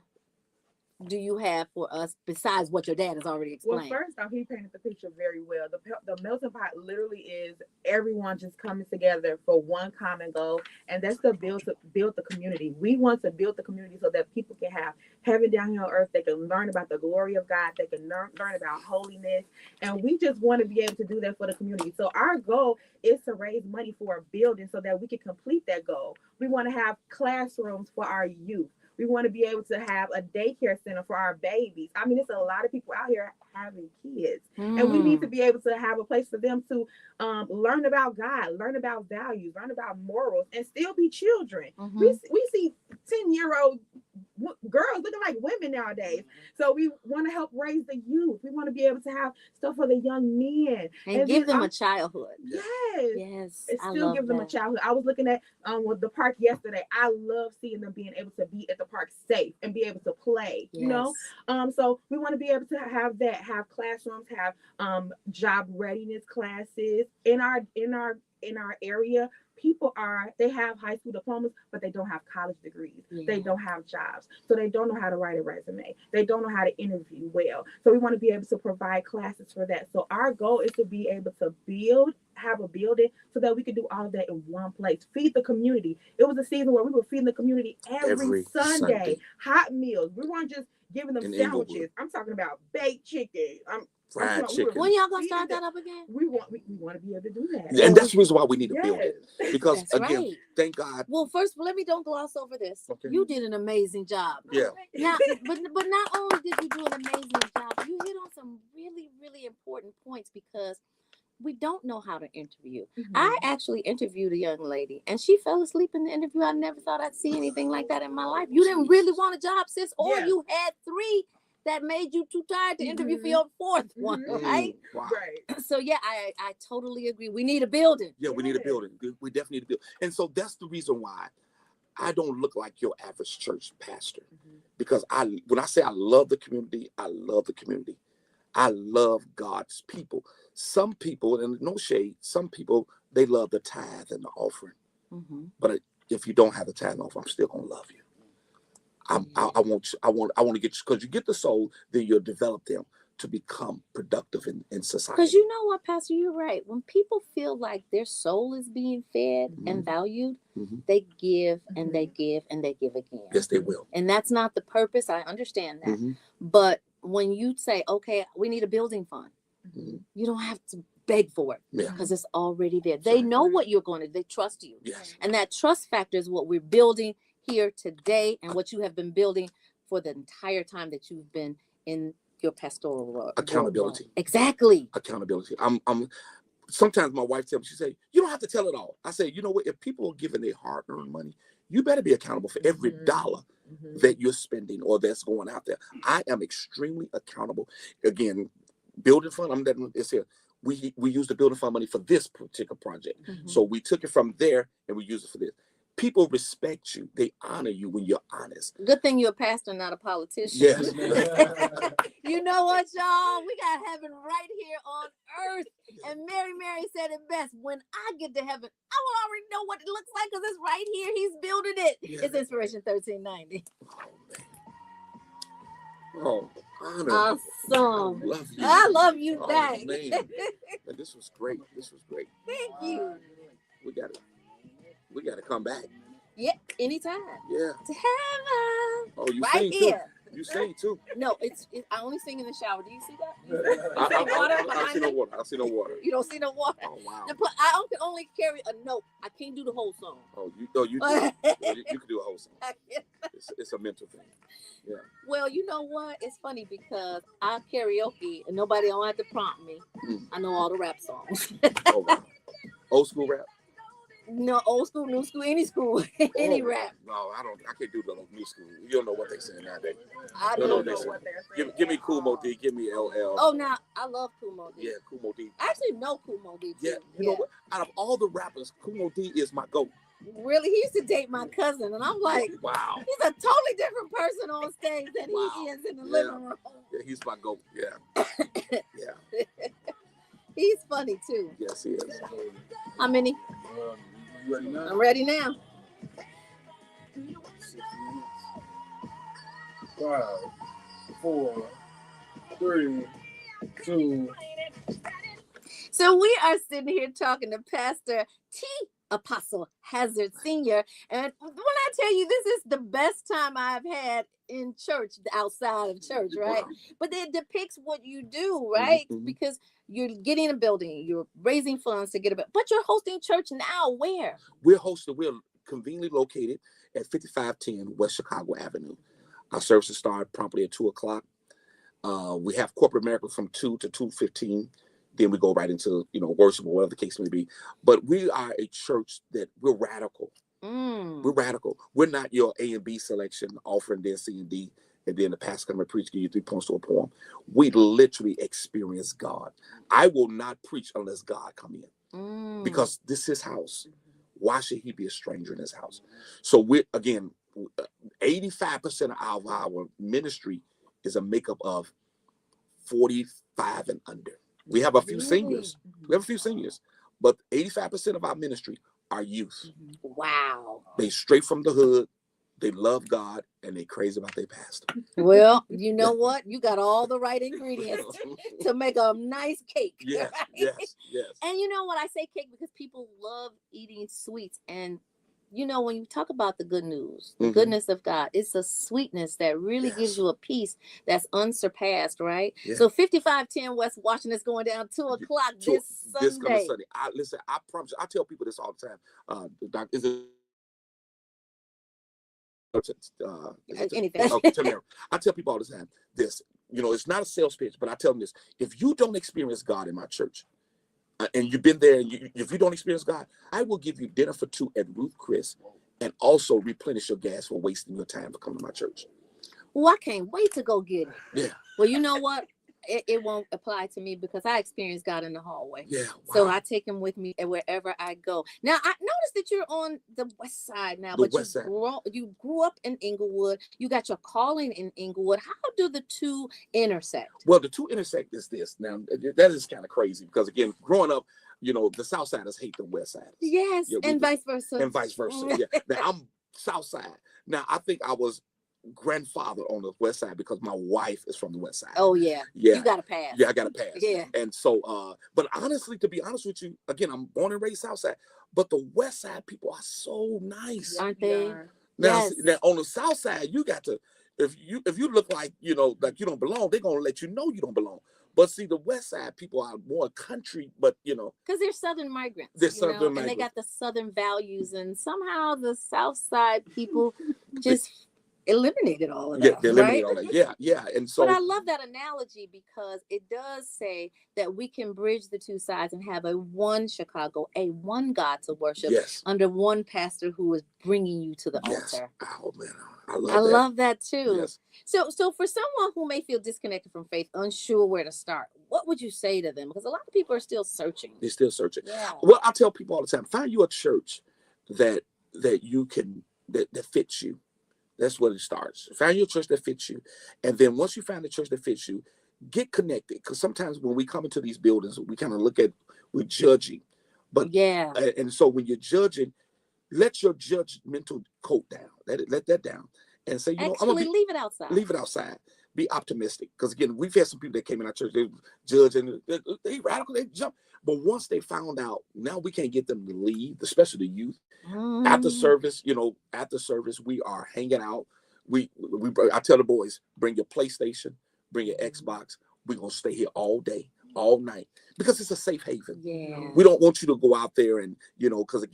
Speaker 1: do you have for us besides what your dad has already explained?
Speaker 8: Well, first off, he painted the picture very well. The melting pot literally is everyone just coming together for one common goal, and that's to build the community. We want to build the community so that people can have heaven down here on earth. They can learn about the glory of God. They can learn about holiness, and we just want to be able to do that for the community. So our goal is to raise money for a building so that we can complete that goal. We want to have classrooms for our youth. We want to be able to have a daycare center for our babies. I mean, it's a lot of people out here having kids, and we need to be able to have a place for them to learn about God, learn about values, learn about morals, and still be children.
Speaker 1: Mm-hmm.
Speaker 8: We see 10-year-old girls looking like women nowadays. So we want to help raise the youth. We want to be able to have stuff for the young men
Speaker 1: and give them a childhood.
Speaker 8: Yes.
Speaker 1: And
Speaker 8: still give them a childhood. I was looking at with the park yesterday. I love seeing them being able to be at the park safe and be able to play.
Speaker 1: Yes.
Speaker 8: You know, so we want to be able to have that, have classrooms, have job readiness classes in our area. People they have high school diplomas, but they don't have college degrees. Yeah. They don't have jobs. So they don't know how to write a resume. They don't know how to interview well. So we want to be able to provide classes for that. So our goal is to be able to have a building so that we can do all of that in one place. Feed the community. It was a season where we were feeding the community every Sunday. Hot meals. We weren't just giving them sandwiches. I'm talking about baked chicken.
Speaker 7: fried chicken.
Speaker 1: When y'all gonna start that up again?
Speaker 8: We want to be able to do that.
Speaker 7: And that's the reason why we need to build it.
Speaker 8: Yes.
Speaker 7: Because
Speaker 1: That's
Speaker 7: again,
Speaker 1: right.
Speaker 7: thank God.
Speaker 1: Well, first, don't gloss over this.
Speaker 7: Okay.
Speaker 1: You did an amazing job.
Speaker 7: Yeah.
Speaker 1: Now, but not only did you do an amazing job, you hit on some really, really important points because we don't know how to interview.
Speaker 8: Mhm.
Speaker 1: I actually interviewed a young lady and she fell asleep in the interview. I never thought I'd see anything like that in my life. You didn't really want a job, sis, or
Speaker 8: Yeah.
Speaker 1: you had 3 that made you too tired to interview for your 4th one, right?
Speaker 7: Wow.
Speaker 8: Right.
Speaker 1: So yeah, I totally agree. We need a building.
Speaker 7: Yeah, we need a building. We definitely need a building. And so that's the reason why I don't look like your average church pastor. Because when I say I love the community, I love the community. I love God's people. Some people, and no shade, some people, they love the tithe and the offering. But if you don't have the tithe and offering, I'm still gonna love you. I want to get you, because you get the soul, then you'll develop them to become productive in society.
Speaker 1: Because you know what, Pastor, you're right. When people feel like their soul is being fed and valued, they give and they give and they give again.
Speaker 7: Yes, they will.
Speaker 1: And that's not the purpose. I understand that. But when you say, okay, we need a building fund, you don't have to beg for it because it's already there. They know what you're going to do. They trust you.
Speaker 7: Yes.
Speaker 1: And that trust factor is what we're building here today and what you have been building for the entire time that you've been in your pastoral role.
Speaker 7: Accountability.
Speaker 1: Exactly.
Speaker 7: Accountability. I'm sometimes my wife tells me, she say, you don't have to tell it all. I say, you know what, if people are giving their hard-earned money, you better be accountable for every dollar that you're spending or that's going out there. I am extremely accountable. Again, building fund, it's here. We use the building fund money for this particular project. So we took it from there and we use it for this. People respect you. They honor you when you're honest.
Speaker 1: Good thing you're a pastor, not a politician.
Speaker 7: Yes.
Speaker 1: You know what, y'all? We got heaven right here on earth. And Mary said it best. When I get to heaven, I will already know what it looks like because it's right here. He's building it.
Speaker 7: Yeah.
Speaker 1: It's Inspiration 1390.
Speaker 7: Oh, honor.
Speaker 1: Awesome.
Speaker 7: Love you.
Speaker 1: I love you
Speaker 7: Oh,
Speaker 1: back.
Speaker 7: man. Man, this was great. This was great.
Speaker 1: Thank you.
Speaker 7: We gotta come back.
Speaker 1: Yeah, anytime.
Speaker 7: Yeah.
Speaker 1: To heaven.
Speaker 7: Oh, you
Speaker 1: right
Speaker 7: sing
Speaker 1: here.
Speaker 7: too. You sing too.
Speaker 1: No, I only sing in the shower. Do you see that?
Speaker 7: I see no water. I see no water.
Speaker 1: You don't see no water.
Speaker 7: Oh wow.
Speaker 1: I can only carry a note. I can't do the whole song.
Speaker 7: Oh, you do. You can do a whole song. It's a mental thing. Yeah.
Speaker 1: Well, you know what? It's funny because I karaoke and nobody don't have to prompt me. I know all the rap songs.
Speaker 7: Oh wow. Old school rap.
Speaker 1: No, old school, new school, any school, any rap.
Speaker 7: No, I can't do the new school. You don't know what they say nowadays.
Speaker 1: I
Speaker 7: don't
Speaker 1: don't
Speaker 7: know
Speaker 1: know
Speaker 7: what
Speaker 1: what
Speaker 7: they're saying. Give me Kool Mo D. Give me LL.
Speaker 1: Oh, now I love Kool Mo D.
Speaker 7: Yeah, Kool Mo D.
Speaker 1: I actually know Kool Mo D too.
Speaker 7: Yeah, you know what? Out of all the rappers, Kool Mo D is my goat.
Speaker 1: Really, he used to date my cousin, and I'm like,
Speaker 7: wow,
Speaker 1: he's a totally different person on stage than he is in the living room.
Speaker 7: Yeah, he's my goat. Yeah, yeah.
Speaker 1: He's funny too.
Speaker 7: Yes, he is.
Speaker 1: How many?
Speaker 3: You ready now?
Speaker 1: I'm ready now.
Speaker 3: 5, 4, 3, 2.
Speaker 1: So we are sitting here talking to Pastor T. Apostle Hazard Sr. And when I tell you, this is the best time I've had in church, outside of church, right? Wow. But it depicts what you do, right? Because you're getting a building, you're raising funds to get a building, but you're hosting church now. Where?
Speaker 7: We're conveniently located at 5510 West Chicago Avenue. Our services start promptly at 2:00. We have corporate miracles from 2 to 2:15. Then we go right into, worship or whatever the case may be. But we are a church that we're radical. We're radical. We're not your A and B selection, offering their C and D, and then the pastor come and preach, give you 3 points to a poem. We literally experience God. I will not preach unless God come in, because this is his house. Why should he be a stranger in his house? So 85% of our ministry is a makeup of 45 and under. We have a few seniors. But 85% of our ministry are youth.
Speaker 1: Wow.
Speaker 7: They straight from the hood. They love God and they crazy about their pastor.
Speaker 1: Well, you know what? You got all the right ingredients to make a nice cake.
Speaker 7: Yes,
Speaker 1: right?
Speaker 7: yes.
Speaker 1: And you know what? I say cake because people love eating sweets. And you know, when you talk about the good news, the
Speaker 7: Mhm.
Speaker 1: goodness of God, it's a sweetness that really gives
Speaker 7: Yes.
Speaker 1: you a peace that's unsurpassed, right?
Speaker 7: Yeah.
Speaker 1: So 5510 West Washington is going down 2 o'clock
Speaker 7: So
Speaker 1: this
Speaker 7: this coming
Speaker 1: Sunday.
Speaker 7: Sunday. I promise you, I tell people this all the time. Is it
Speaker 1: Anything.
Speaker 7: okay, Tamara. I tell people all the time this. You know, it's not a sales pitch, but I tell them this: if you don't experience God in my church, and you've been there, and if you don't experience God, I will give you dinner for two at Ruth Chris, and also replenish your gas for wasting your time to come to my church.
Speaker 1: Well, I can't wait to go get it.
Speaker 7: Yeah.
Speaker 1: Well, you know what? It won't apply to me because I experience God in the hallway.
Speaker 7: Yeah.
Speaker 1: So
Speaker 7: wow.
Speaker 1: I take him with me wherever I go. Now, I noticed that you're on the west side now,
Speaker 7: The
Speaker 1: but
Speaker 7: west side.
Speaker 1: you grew up in Inglewood. You got your calling in Inglewood. How do the two intersect?
Speaker 7: Well, the two intersect is this. Now, that is kind of crazy because, again, growing up, you know, the South Siders hate the West Siders.
Speaker 1: Yes,
Speaker 7: Yeah,
Speaker 1: and vice versa.
Speaker 7: And vice versa. Yeah. Now, I'm South Side. Now, I think I was grandfather on the West Side because my wife is from the West Side.
Speaker 1: Oh, yeah.
Speaker 7: Yeah.
Speaker 1: You got to pass.
Speaker 7: Yeah, I got to pass.
Speaker 1: Yeah.
Speaker 7: And so, but honestly, to be honest with you, again, I'm born and raised South Side, but the West Side people are so nice.
Speaker 1: Aren't they?
Speaker 7: Now,
Speaker 1: Yes.
Speaker 7: now on the South Side, you got to, if you look like, you know, like you don't belong, they're going to let you know you don't belong. But see, the West Side people are more country, but you know,
Speaker 1: because they're Southern migrants.
Speaker 7: They're Southern
Speaker 1: and
Speaker 7: migrants.
Speaker 1: they got the Southern values, and somehow the South Side people just eliminated all of that.
Speaker 7: Yeah, they eliminate
Speaker 1: right?
Speaker 7: all that. Yeah, yeah. And so,
Speaker 1: But I love that analogy because it does say that we can bridge the two sides and have a one Chicago, a one God to worship
Speaker 7: yes,
Speaker 1: under one pastor who is bringing you to the
Speaker 7: yes.
Speaker 1: altar.
Speaker 7: Oh man, I
Speaker 1: I
Speaker 7: love that.
Speaker 1: love that too.
Speaker 7: Yes.
Speaker 1: So for someone who may feel disconnected from faith, unsure where to start, what would you say to them? Because a lot of people are still searching.
Speaker 7: They're still searching.
Speaker 1: Yeah.
Speaker 7: Well, I tell people all the time, find you a church that you can that fits you. That's where it starts. Find your church that fits you. And then once you find the church that fits you, get connected. Because sometimes when we come into these buildings, we kind of we're judging. But
Speaker 1: yeah.
Speaker 7: And so when you're judging, let your judgmental coat down. Let that down. And say, you know, I'm gonna
Speaker 1: leave it outside.
Speaker 7: Leave it outside. Be optimistic. Because again, we've had some people that came in our church, they judge and they radical, they jump. But once they found out, now we can't get them to leave, especially the youth. After service, you know, we are hanging out. I tell the boys, bring your PlayStation, bring your Xbox. We're gonna stay here all day, all night, because it's a safe haven.
Speaker 1: Yeah.
Speaker 7: We don't want you to go out there and, you know, because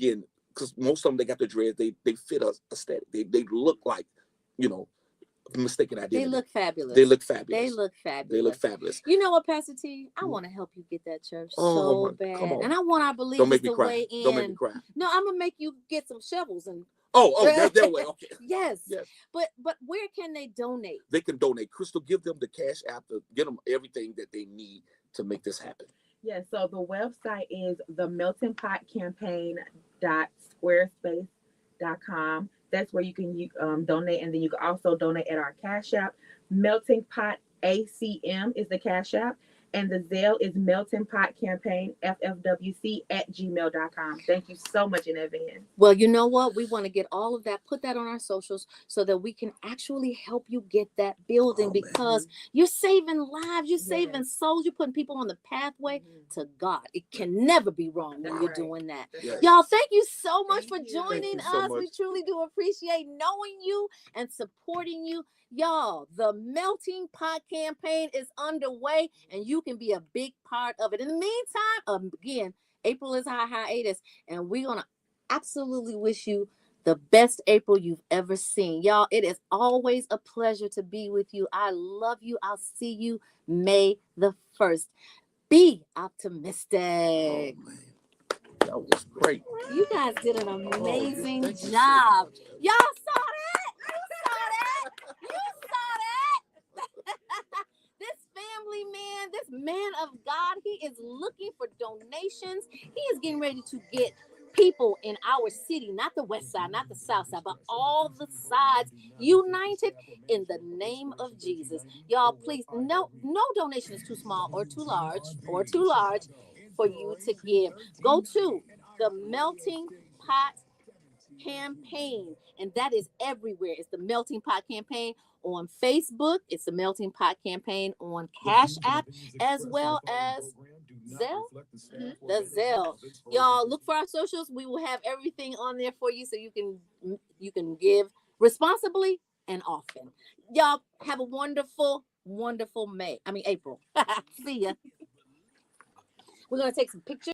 Speaker 7: most of them, they got the dreads, they fit us aesthetic. They look like, you know, mistaken identity.
Speaker 1: They look fabulous.
Speaker 7: They look fabulous.
Speaker 1: They look fabulous.
Speaker 7: They look fabulous.
Speaker 1: You know what, Pastor T? I want to help you get that church so bad.
Speaker 7: Come on.
Speaker 1: And I want our believers to weigh in.
Speaker 7: Don't make me cry.
Speaker 1: No, I'm gonna make you get some shovels and
Speaker 7: that way. Okay.
Speaker 1: Yes. But where can they donate?
Speaker 7: They can donate. Crystal, give them the cash app to get them everything that they need to make this happen.
Speaker 8: Yes, so the website is themeltingpotcampaign.squarespace.com. That's where you can donate, and then you can also donate at our Cash App. Melting Pot ACM is the Cash App, and the Zelle is Melting Pot Campaign ffwc@gmail.com. Thank you so much in advance.
Speaker 1: Well, you know what? We want to get all of that, put that on our socials so that we can actually help you get that building because you're saving lives, you're saving souls, you're putting people on the pathway to God. It can never be wrong when you're doing that.
Speaker 7: Yes.
Speaker 1: Y'all, thank you so much for joining
Speaker 7: Thank you so
Speaker 1: us.
Speaker 7: much.
Speaker 1: We truly do appreciate knowing you and supporting you. Y'all, the Melting Pot campaign is underway and you can be a big part of it. In the meantime, again, April is our hiatus and we're going to absolutely wish you the best April you've ever seen. Y'all, it is always a pleasure to be with you. I love you. I'll see you May the 1st. Be optimistic.
Speaker 7: Oh, man. That was great.
Speaker 1: You guys did an amazing
Speaker 7: thank you so
Speaker 1: job.
Speaker 7: much.
Speaker 1: Y'all saw that? You saw that? This family man, this man of God, he is looking for donations. He is getting ready to get people in our city, not the west side, not the south side, but all the sides united in the name of Jesus. Y'all, please, no donation is too small or too large for you to give. Go to the Melting Pot campaign, and that is everywhere. It's the Melting Pot campaign on Facebook. It's the Melting Pot campaign on Cash App, as well as Zelle? The Zelle. Y'all look for our socials. We will have everything on there for you so you can give responsibly and often. Y'all have a wonderful April. See ya. We're gonna take some pictures.